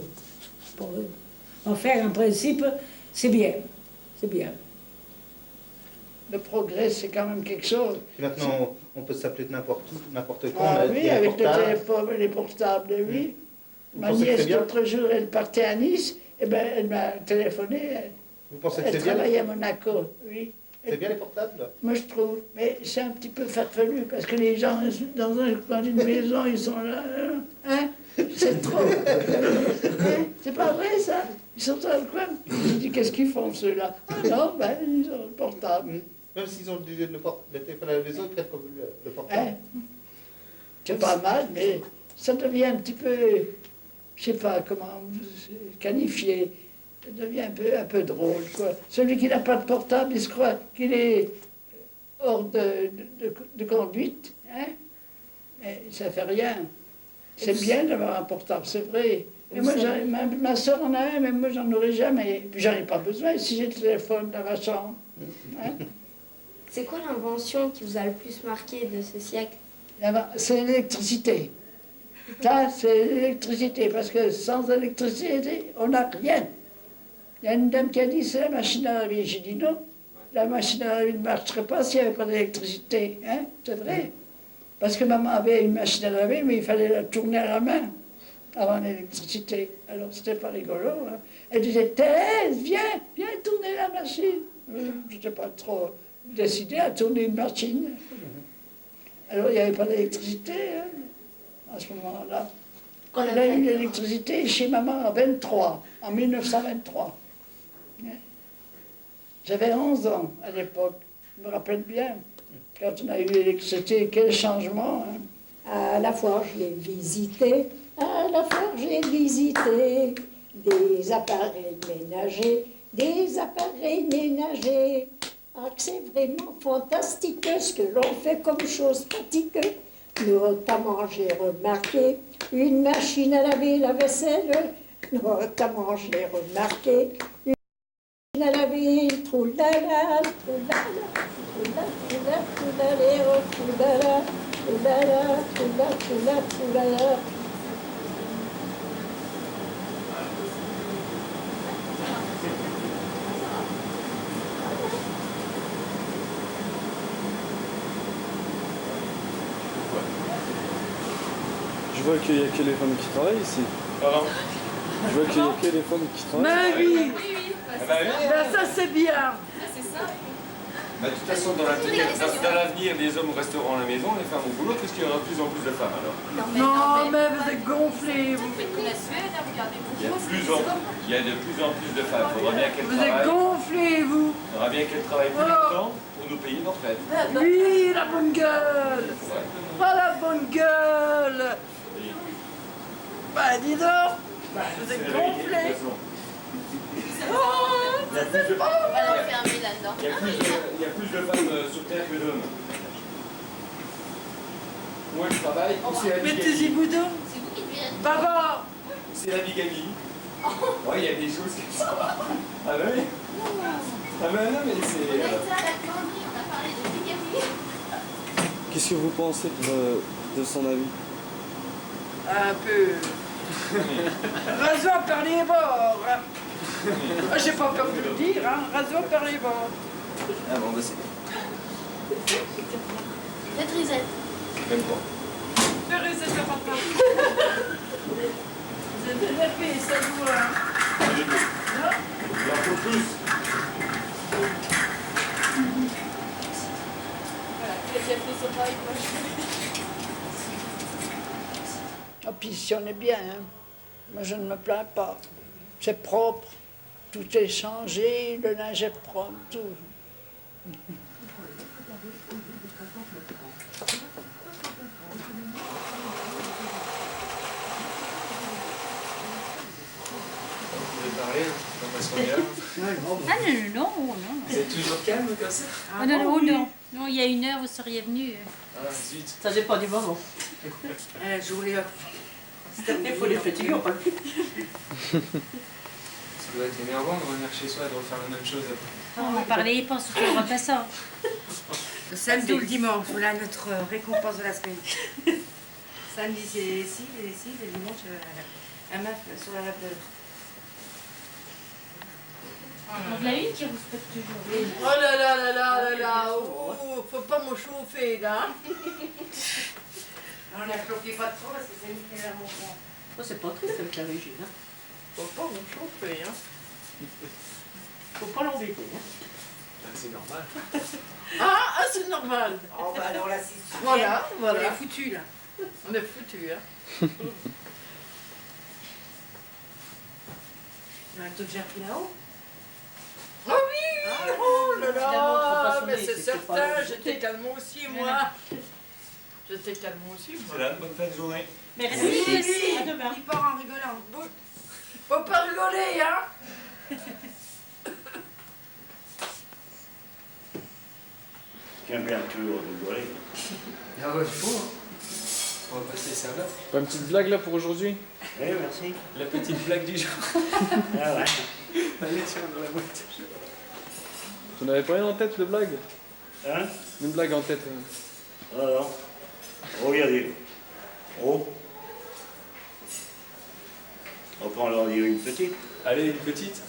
Enfin, en principe, c'est bien. C'est bien.
Le progrès, c'est quand même quelque chose.
Et maintenant, on peut s'appeler n'importe où, n'importe quand.
Ah oui, avec le téléphone, les portables, oui. Ma nièce, l'autre jour, elle partait à Nice, et ben, elle m'a téléphoné.
Vous pensez que c'est bien?
Elle travaillait à Monaco, oui.
C'est bien les portables?
Moi, je trouve. Mais c'est un petit peu farfelu, parce que les gens, dans une maison, ils sont là. Hein? C'est trop. Hein? C'est pas vrai, ça? Ils sont dans le coin. Je dis, qu'est-ce qu'ils font, ceux-là? Ah non, ben, ils ont le portable.
Même s'ils ont le téléphone à la maison, ils prennent comme le portable.
Hein? C'est pas mal, mais ça devient un petit peu, je sais pas comment vous qualifier. Ça devient un peu drôle, quoi. Celui qui n'a pas de portable, il se croit qu'il est hors de conduite, hein? Mais ça fait rien. C'est bien d'avoir un portable, c'est vrai. Mais moi, ma soeur en a un, mais moi, j'en aurais jamais. Puis j'en ai pas besoin si j'ai le téléphone dans ma chambre. Hein?
C'est quoi l'invention qui vous a le plus marqué de ce siècle?
C'est l'électricité. Ça, c'est l'électricité, parce que sans électricité, on n'a rien. Il y a une dame qui a dit, c'est la machine à laver. J'ai dit non, la machine à laver ne marcherait pas s'il n'y avait pas d'électricité. Hein? C'est vrai. Parce que maman avait une machine à laver, mais il fallait la tourner à la main avant l'électricité. Alors c'était pas rigolo. Hein? Elle disait, Thérèse, viens tourner la machine. Je n'étais pas trop décidée à tourner une machine. Alors il n'y avait pas d'électricité hein, à ce moment-là. Elle a eu l'électricité chez maman en 1923. J'avais 11 ans à l'époque, je me rappelle bien. Quand on a eu l'électricité, quel changement. Hein.
À la fois, j'ai visité, à la fois, j'ai visité des appareils ménagers. Ah, c'est vraiment fantastique ce que l'on fait comme chose pratique. Notamment, j'ai remarqué une machine à laver la vaisselle. Notamment, j'ai remarqué une machine à laver le troulala, troulala.
Je vois qu'il n'y a que les femmes qui travaillent ici.
Pardon?
Je vois qu'il n'y a que les femmes qui travaillent.
Mais oui, ben, ça c'est bien.
C'est ça.
Bah, de toute façon, dans l'avenir, les hommes resteront à la maison, les femmes au boulot, puisqu'il y aura de plus en plus de femmes alors.
Non, mais vous êtes gonflés. Vous
Il y a de plus en plus de femmes. Il faudra bien qu'elles
êtes
travaillent.
gonflés, vous.
Il faudra bien qu'elles travaillent plus longtemps pour nous payer nos retraites.
Oui, la bonne gueule. Pas la bonne gueule. Bah, dis donc. Vous êtes gonflés.
Il y a plus de,
On va l'enfermer là-dedans.
il y a plus de femmes sur Terre que d'hommes. Moi je travaille, c'est la
Mettez-y
bigamie.
boudin.
C'est vous qui devez être.
Baba.
C'est la bigamie. Ouais, il y a des choses comme ça. Ah bah oui. Ah bah non, mais
On a
c'est...
été à la connerie, on a parlé de bigamie.
Qu'est-ce que vous pensez de son avis?
Un peu. Rasoir par les bords. Ah, j'ai pas peur de le dire, hein. Rasoir par les bords.
Ah bon, bah c'est bien.
Faites Risette.
Même pas.
Fais Risette à papa. Vous êtes énervé, ça se voit. Hein. Non?
Il en faut plus.
Voilà, tu as déjà fait son travail pour
Ah, puis ici on est bien, hein. Moi je ne me plains pas. C'est propre, tout est changé, le linge est propre, tout.
Vous pouvez parler, pas parce qu'on est là.
Ah non.
Vous êtes toujours calme comme ça?
Ah non. Non, il y a 1 heure, vous seriez venu.
Ah zut.
Ça dépend du moment. Je voulais... Il faut les fatiguer, on parle plus.
Ça doit être énervant de revenir chez soi et de refaire la même chose après.
On va parler, pas surtout le remplaçant.
Le samedi ou le dimanche, voilà notre récompense de la semaine. Samedi c'est les lessives, et dimanche un meuf sur la laveuse.
On l'a une qui respecte toujours.
Oh là là là là là là, oh, faut pas me chauffer là.
On a chauffé pas trop parce que c'est mis à mon front.
Oh, c'est pas triste avec la régime. Hein.
Faut pas me chauffer, hein.
Faut pas l'embêter. Hein.
Ah, c'est normal.
Ah, c'est normal.
Oh bah alors là, c'est
Voilà.
On est foutus là.
On est foutus, hein.
Il y a un truc que j'ai appris là-haut.
Oh oui, oh là là, mais c'est certain, j'étais calme aussi, moi. J'étais calme aussi, moi.
Voilà, bonne fin de journée.
Merci. À demain. Il part en rigolant.
Faut pas rigoler, hein.
J'aime bien toujours rigoler.
Ah ouais, il faut, hein. On va passer ça là.
Pas une petite blague là pour aujourd'hui?
Oui, merci.
La petite blague du jour.
Ah ouais.
Allez, tiens, dans la boîte.
Vous n'avez pas rien en tête de blague?
Hein?
Une blague en tête.
Ah non. Oh, il y a des... Oh. On peut en dire une petite.
Allez, une petite.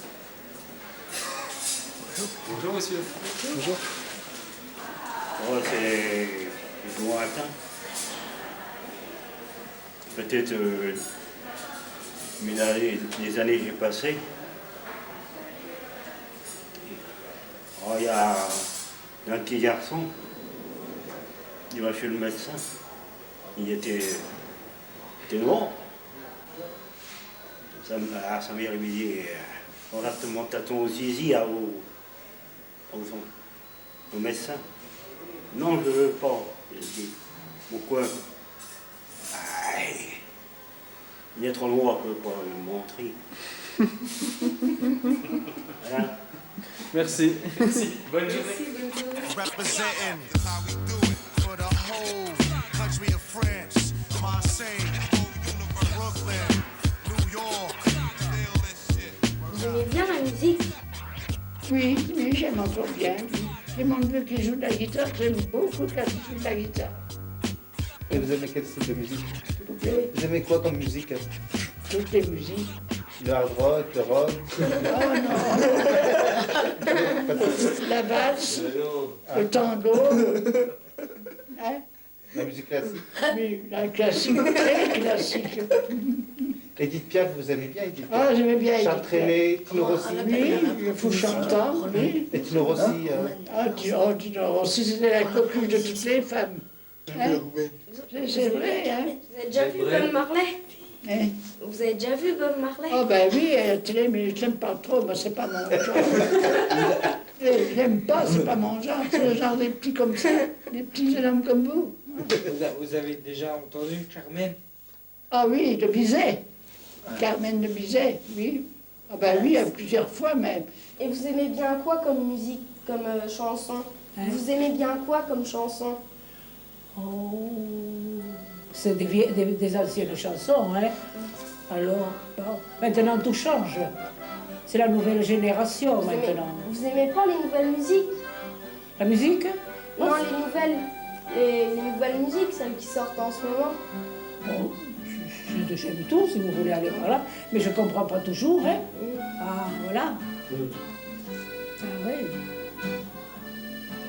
Bonjour, monsieur.
Bonjour.
Oh, c'est lointain. Peut-être les années que j'ai passées. Oh, il y a un petit garçon, il va chez le médecin. Il était noir. Sa mère lui dit, on a te monté ton zizi au médecin. Non, je ne veux pas. Il dit, pourquoi? Aïe, il est trop noir, je ne peux pas le montrer. Voilà.
Merci.
Merci. Bonne journée.
Representing how we do it for the whole country of France, Marseille, Brooklyn, New York.
Vous aimez bien la musique?
Oui, oui, j'aime encore bien. J'ai mon neveu qui joue de la guitare, j'aime beaucoup quand il joue de la guitare.
Et vous aimez quel style de musique?
Oui,
Vous aimez quoi comme musique?
toutes les musiques.
Le hard rock, le rock?
Oh non! La valse, le tango. Hein?
La musique classique?
Oui, la classique, très classique.
Edith Piaf, vous aimez bien Edith Piaf?
Ah, j'aimais bien Edith
Charles Trenet, Tino Rossi?
Oui, le fou chantant, oui.
Et Tino Rossi?
Ah, Tino Rossi, c'était la coquille de toutes les femmes. Hein? C'est vrai, hein?
Vous avez déjà vu Bob Marley?
Hein?
Vous avez déjà vu Bob Marley?
Oh ben oui, à la télé, mais je l'aime pas trop, moi c'est pas mon genre. Je l'aime pas, c'est pas mon genre, c'est le genre des petits comme ça, des petits jeunes hommes comme vous.
Vous avez déjà entendu Carmen?
Ah oui, de Bizet. Carmen de Bizet, oui. Ah ben oui, plusieurs fois même.
Et vous aimez bien quoi comme musique, comme chanson? Vous aimez bien quoi comme chanson?
Oh, c'est des anciennes chansons, hein. Alors, bon, maintenant tout change. C'est la nouvelle génération maintenant.
Vous aimez pas les nouvelles musiques?
La musique?
Non, les nouvelles musiques, celles qui sortent en ce moment.
Bon, j'aime tout, si vous voulez aller par là, mais je comprends pas toujours, hein. Ah, voilà. Ah oui.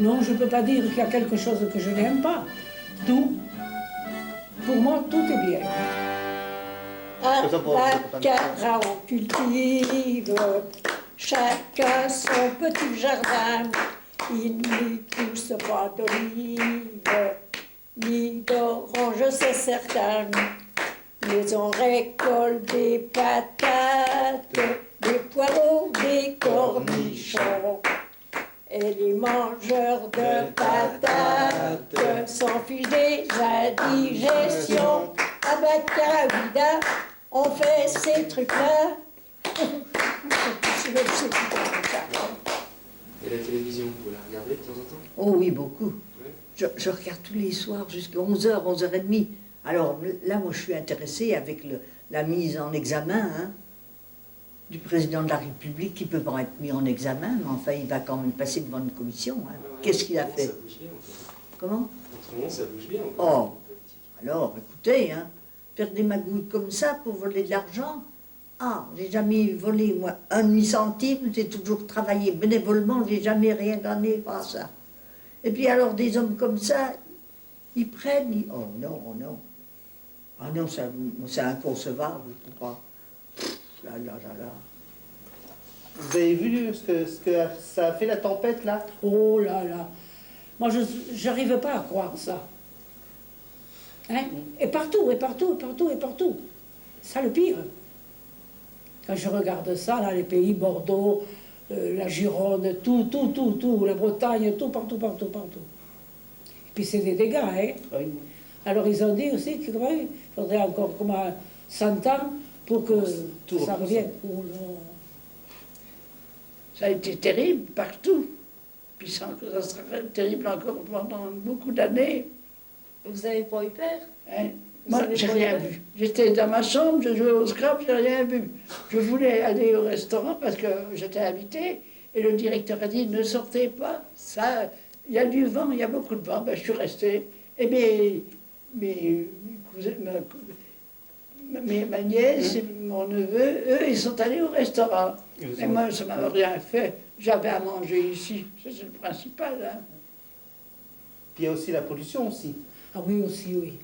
Non, je peux pas dire qu'il y a quelque chose que je n'aime pas. Tout. Pour moi, tout est bien.
Un baccarat on cultive, chacun son petit jardin. Il n'y pousse pas d'olive, ni d'orange, c'est certain. Mais on récolte des patates, des poireaux, des cornichons. Et les mangeurs de patates s'en fichent des indigestions. À Baccarat, on fait ces trucs-là.
Et la télévision, vous la regardez de temps en temps?
Oh oui, beaucoup. Je regarde tous les soirs jusqu'à 11h, 11h30. Alors là, moi, je suis intéressée avec la mise en examen du président de la République qui peut pas être mis en examen, mais enfin, il va quand même passer devant une commission. Qu'est-ce qu'il a fait?
Ça bouge bien,
Comment?
en ce moment, ça bouge bien.
Oh, alors, écoutez, faire des magouilles comme ça pour voler de l'argent. Ah, j'ai jamais volé, moi, un demi-centime, j'ai toujours travaillé bénévolement, j'ai jamais rien gagné par ça. Et puis alors, des hommes comme ça, ils prennent, oh non, oh non. Ah non, c'est inconcevable, je ne peux pas. Là.
Vous avez vu ce que ça a fait la tempête là?
Oh là là. Moi, je n'arrive pas à croire ça. Hein? Et partout. Ça le pire. Quand je regarde ça, là, les pays, Bordeaux, la Gironde, tout, la Bretagne, tout, partout. Et puis c'est des dégâts, hein?
Oui.
Alors ils ont dit aussi qu'il faudrait encore comme 100 ans pour que ça revienne. Oh non.
Ça a été terrible partout. Puis ça sera terrible encore pendant beaucoup d'années.
Vous n'avez pas eu peur?
Hein? Moi, j'ai rien vu. J'étais dans ma chambre, je jouais au Scrabble, j'ai rien vu. Je voulais aller au restaurant parce que j'étais invitée et le directeur a dit ne sortez pas. Ça, il y a du vent, il y a beaucoup de vent. Ben, je suis restée. Et ma nièce et mon neveu, eux, ils sont allés au restaurant. Mais moi, ça ne m'a rien fait. J'avais à manger ici. C'est le principal. Hein.
Puis il y a aussi la pollution aussi.
Ah oui, aussi, oui.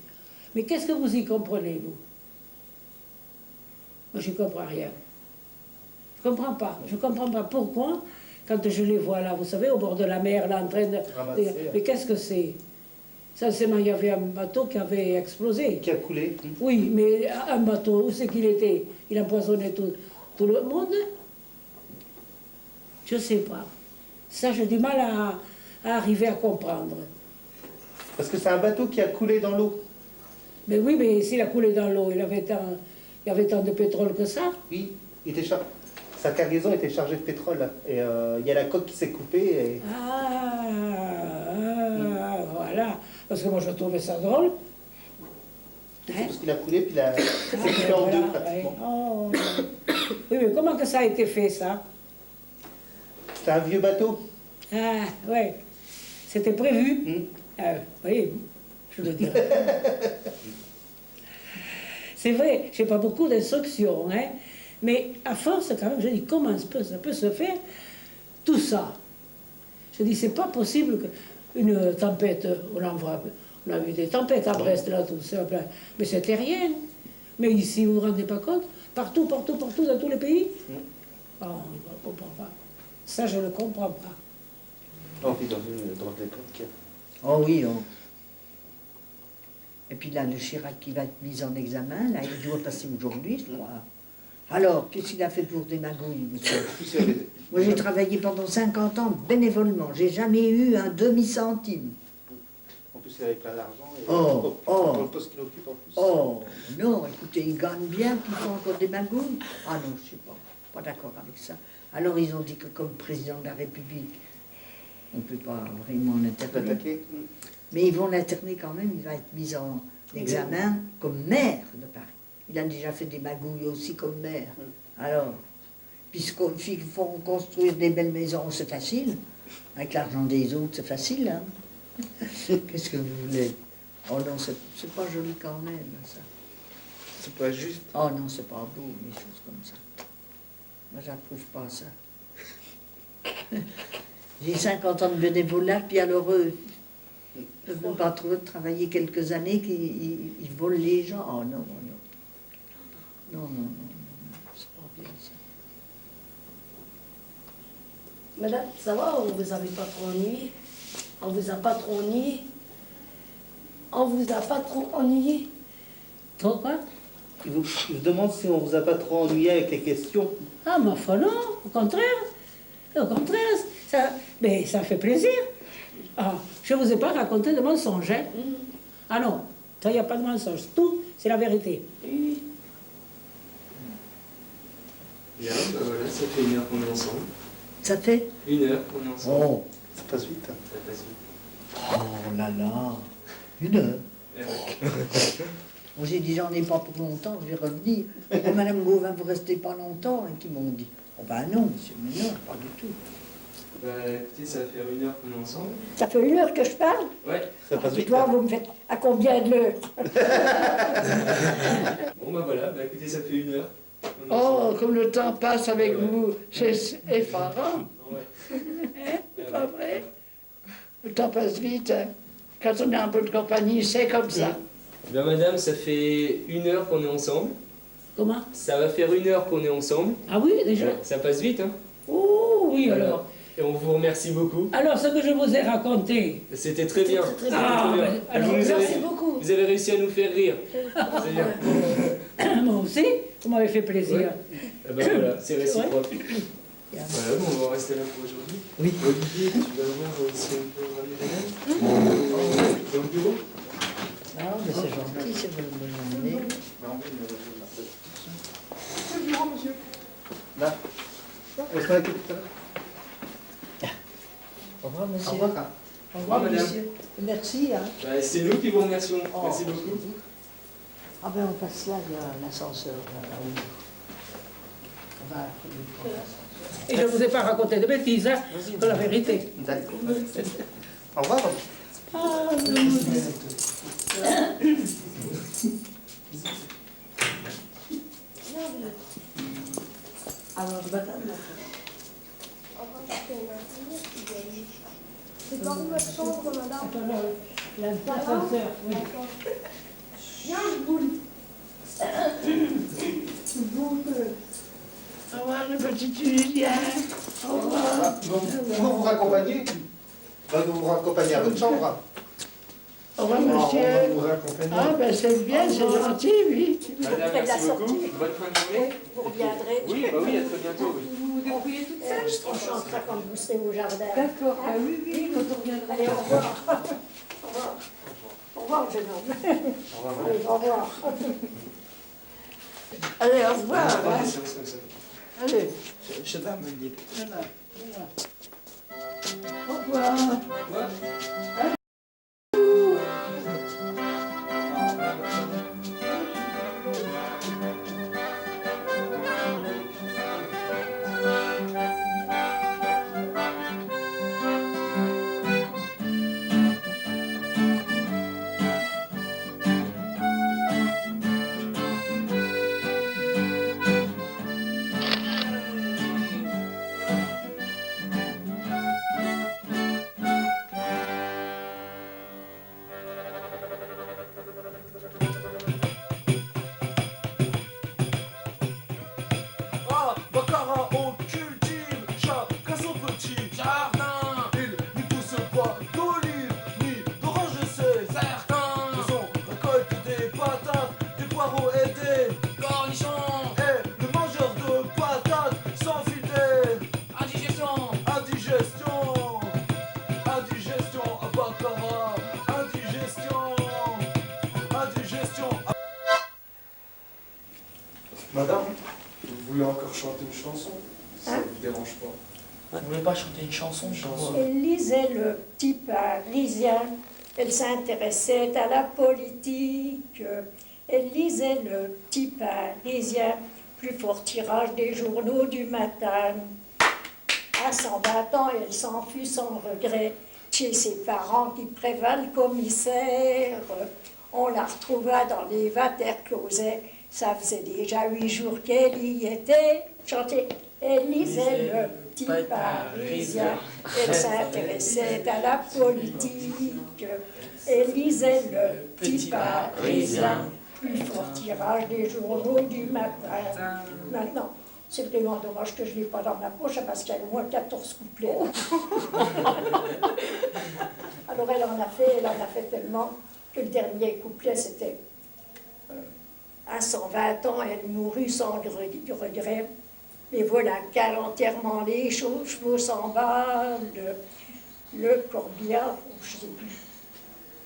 Mais qu'est-ce que vous y comprenez, vous? Moi, je ne comprends rien. Je ne comprends pas. Je ne comprends pas pourquoi, quand je les vois là, vous savez, au bord de la mer, là, en train de... Mais qu'est-ce que c'est? Sincèrement, il y avait un bateau qui avait explosé.
Qui a coulé.
Oui, mais un bateau, où c'est qu'il était? Il empoisonnait tout le monde? Je ne sais pas. Ça, j'ai du mal à arriver à comprendre.
Parce que c'est un bateau qui a coulé dans l'eau.
Mais oui, mais s'il a coulé dans l'eau, il y avait tant de pétrole que ça?
Oui, sa cargaison était chargée de pétrole. Et il y a la coque qui s'est coupée. Et...
Voilà. Parce que moi, je trouvais ça drôle.
C'est parce qu'il a coulé, puis il a coupé en deux, pratiquement.
Oh. Oui, mais comment que ça a été fait, ça?
C'est un vieux bateau.
Ah, ouais. C'était prévu. Oui, je le dirais. C'est vrai, je n'ai pas beaucoup d'instructions, hein, mais à force, quand même, je dis, comment ça peut se faire, tout ça? Je dis, c'est pas possible qu'une tempête, on a vu des tempêtes à Brest, là, tout ça, mais c'était rien. Mais ici, vous ne vous rendez pas compte? Partout, dans tous les pays? Oh, je ne comprends pas. Ça, je ne le comprends pas.
On vit dans une drôle d'époque.
Oh oui, oh. Et puis là, le Chirac qui va être mis en examen, là, il doit passer aujourd'hui, je crois. Alors, qu'est-ce qu'il a fait pour des magouilles, monsieur? Moi, j'ai travaillé pendant 50 ans bénévolement. J'ai jamais eu un demi-centime.
En plus, il avait plein d'argent.
Oh,
le poste qu'il occupe en plus.
Oh, non, écoutez, ils gagnent bien, puis ils font encore des magouilles. Ah non, je ne suis pas d'accord avec ça. Alors, ils ont dit que comme président de la République, on ne peut pas vraiment l'interner. Mais ils vont l'interner quand même, il va être mis en examen comme maire de Paris. Il a déjà fait des magouilles aussi comme maire. Alors, puisqu'ils font construire des belles maisons, c'est facile. Avec l'argent des autres, c'est facile. Hein. Qu'est-ce que vous voulez? Oh non, c'est pas joli quand même, ça.
C'est pas juste.
Oh non, c'est pas beau, les choses comme ça. Moi, j'approuve pas ça. J'ai 50 ans de bénévolat, puis alors eux, ils ne peuvent pas trop travailler quelques années, qu'ils volent les gens. Oh non, non, c'est pas bien ça.
Madame, ça va, on vous avait pas trop ennuyé? On vous a pas trop ennuyé? On vous a pas trop ennuyé?
Trop quoi?
Je vous demande si on vous a pas trop ennuyé avec les questions.
Ah, ma foi, non, au contraire. Au contraire, mais ça fait plaisir. Ah, je ne vous ai pas raconté de mensonges, hein? Ah non, ça, il n'y a pas de mensonge. Tout, c'est la vérité.
Bien, ben voilà, ça fait 1 heure qu'on est ensemble.
Ça fait
1 heure qu'on est ensemble.
Oh,
ça passe vite.
Ça passe vite.
Oh là là, 1 heure. Bon, j'ai dit, j'en ai pas pour longtemps, je vais revenir. Oh, Madame Gauvin, vous restez pas longtemps, hein, qui m'ont dit. Oh ben non, monsieur, mais non, pas du tout.
Bah écoutez, ça va faire 1 heure qu'on est ensemble.
Ça fait 1 heure que je parle?
Ouais.
Ça passe vite.
Toi, vous me faites à combien de l'heure?
Bon bah voilà, bah écoutez, ça fait 1 heure.
Oh, comme le temps passe avec vous, c'est effarant.
Ouais.
C'est pas vrai? Le temps passe vite. Hein. Quand on est en bonne compagnie, c'est comme ça.
Ben madame, ça fait 1 heure qu'on est ensemble.
Comment?
Ça va faire 1 heure qu'on est ensemble.
Ah oui, déjà?
Ouais, ça passe vite, hein?
Oh oui,
Voilà.
alors.
Et on vous remercie beaucoup.
Alors, ce que je vous ai raconté...
C'était très bien.
C'était très bien. Alors,
merci beaucoup. Vous avez réussi à nous faire rire. C'est bien.
Moi aussi, vous m'avez fait plaisir.
Ouais. Ah ben voilà, c'est réciproque. Voilà, bon, on va rester là pour aujourd'hui.
Oui.
Olivier, tu vas voir si on peut ramener les mêmes dans le bureau.
Non, mais c'est gentil, c'est vous me l'emmener.
C'est le bureau, monsieur. Là. On se met à tout à l'heure.
revoir, madame.
monsieur. Merci. Hein.
Bah, c'est nous qui vous remercions. Merci beaucoup.
Ah ben on passe là, il y a l'ascenseur là-haut. On va. Et je ne vous ai pas raconté de bêtises, hein, c'est la vérité.
D'accord. Au revoir.
Ah, alors, madame,
C'est dans votre chambre, madame.
l'ascenseur, oui.
Viens, je boule.
Au revoir, le petit Julien. Au revoir.
Vous raccompagnez vous raccompagnez à votre chambre.
Au revoir,
On
monsieur.
va vous raccompagner.
Ah, ben c'est bien, c'est gentil, oui.
Madame, merci beaucoup. Bonne fin de journée.
Vous reviendrez.
Oui, bah oui, à très bientôt. Oui.
Vous vous débrouillez toute seule. On chantera quand vous serez au jardin.
D'accord, ah oui, oui, quand on reviendra.
Allez, au revoir. Au revoir. Au revoir, jeune homme. Allez, au revoir.
Allez, au revoir.
Ah,
hein.
c'est vrai, c'est vrai.
Allez.
Je dois me dire.
Voilà. Au revoir.
Ah, Baccarat, on cultive, chacun son petit jardin. Il n'y pousse pas d'olive, ni d'orange, c'est certain. Mais on récolte des patates, des poireaux et des cornichons. Et le mangeur de patates sans filet. Indigestion, indigestion, indigestion à Baccarat, indigestion, indigestion.
Madame, vous voulez encore chanter une chanson? Ça ne vous dérange pas?
Vous voulez pas chanter une chanson?
Elle lisait le petit Parisien, elle s'intéressait à la politique. Elle lisait le petit Parisien, plus fort tirage des journaux du matin. À 120 ans, elle s'enfuit sans regret chez ses parents qui prévalent commissaire. On la retrouva dans les Watercloset. Ça faisait déjà 8 jours qu'elle y était. Chantez. Elle lisait le petit Parisien. Elle s'intéressait à la politique. Elle lisait le petit Parisien. Plus fort tirage des journaux du matin. Maintenant, c'est vraiment dommage que je ne l'ai pas dans ma poche parce qu'il y a au moins 14 couplets. Alors elle en a fait tellement que le dernier couplet c'était à 120 ans, elle mourut sans regret. Mais voilà qu'à l'enterrement, les chevaux s'emballent, le corbillard, je sais plus,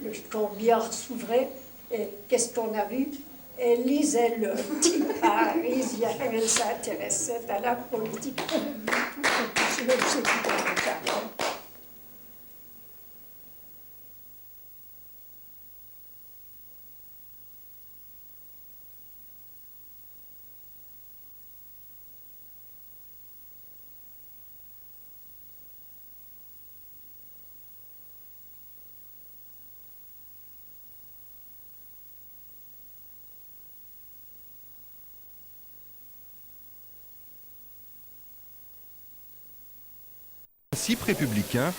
le corbillard s'ouvrait, et qu'est-ce qu'on a vu? Elle lisait le petit Parisien, elle s'intéressait à la politique. Je ne sais plus comment ça va.
Principe républicain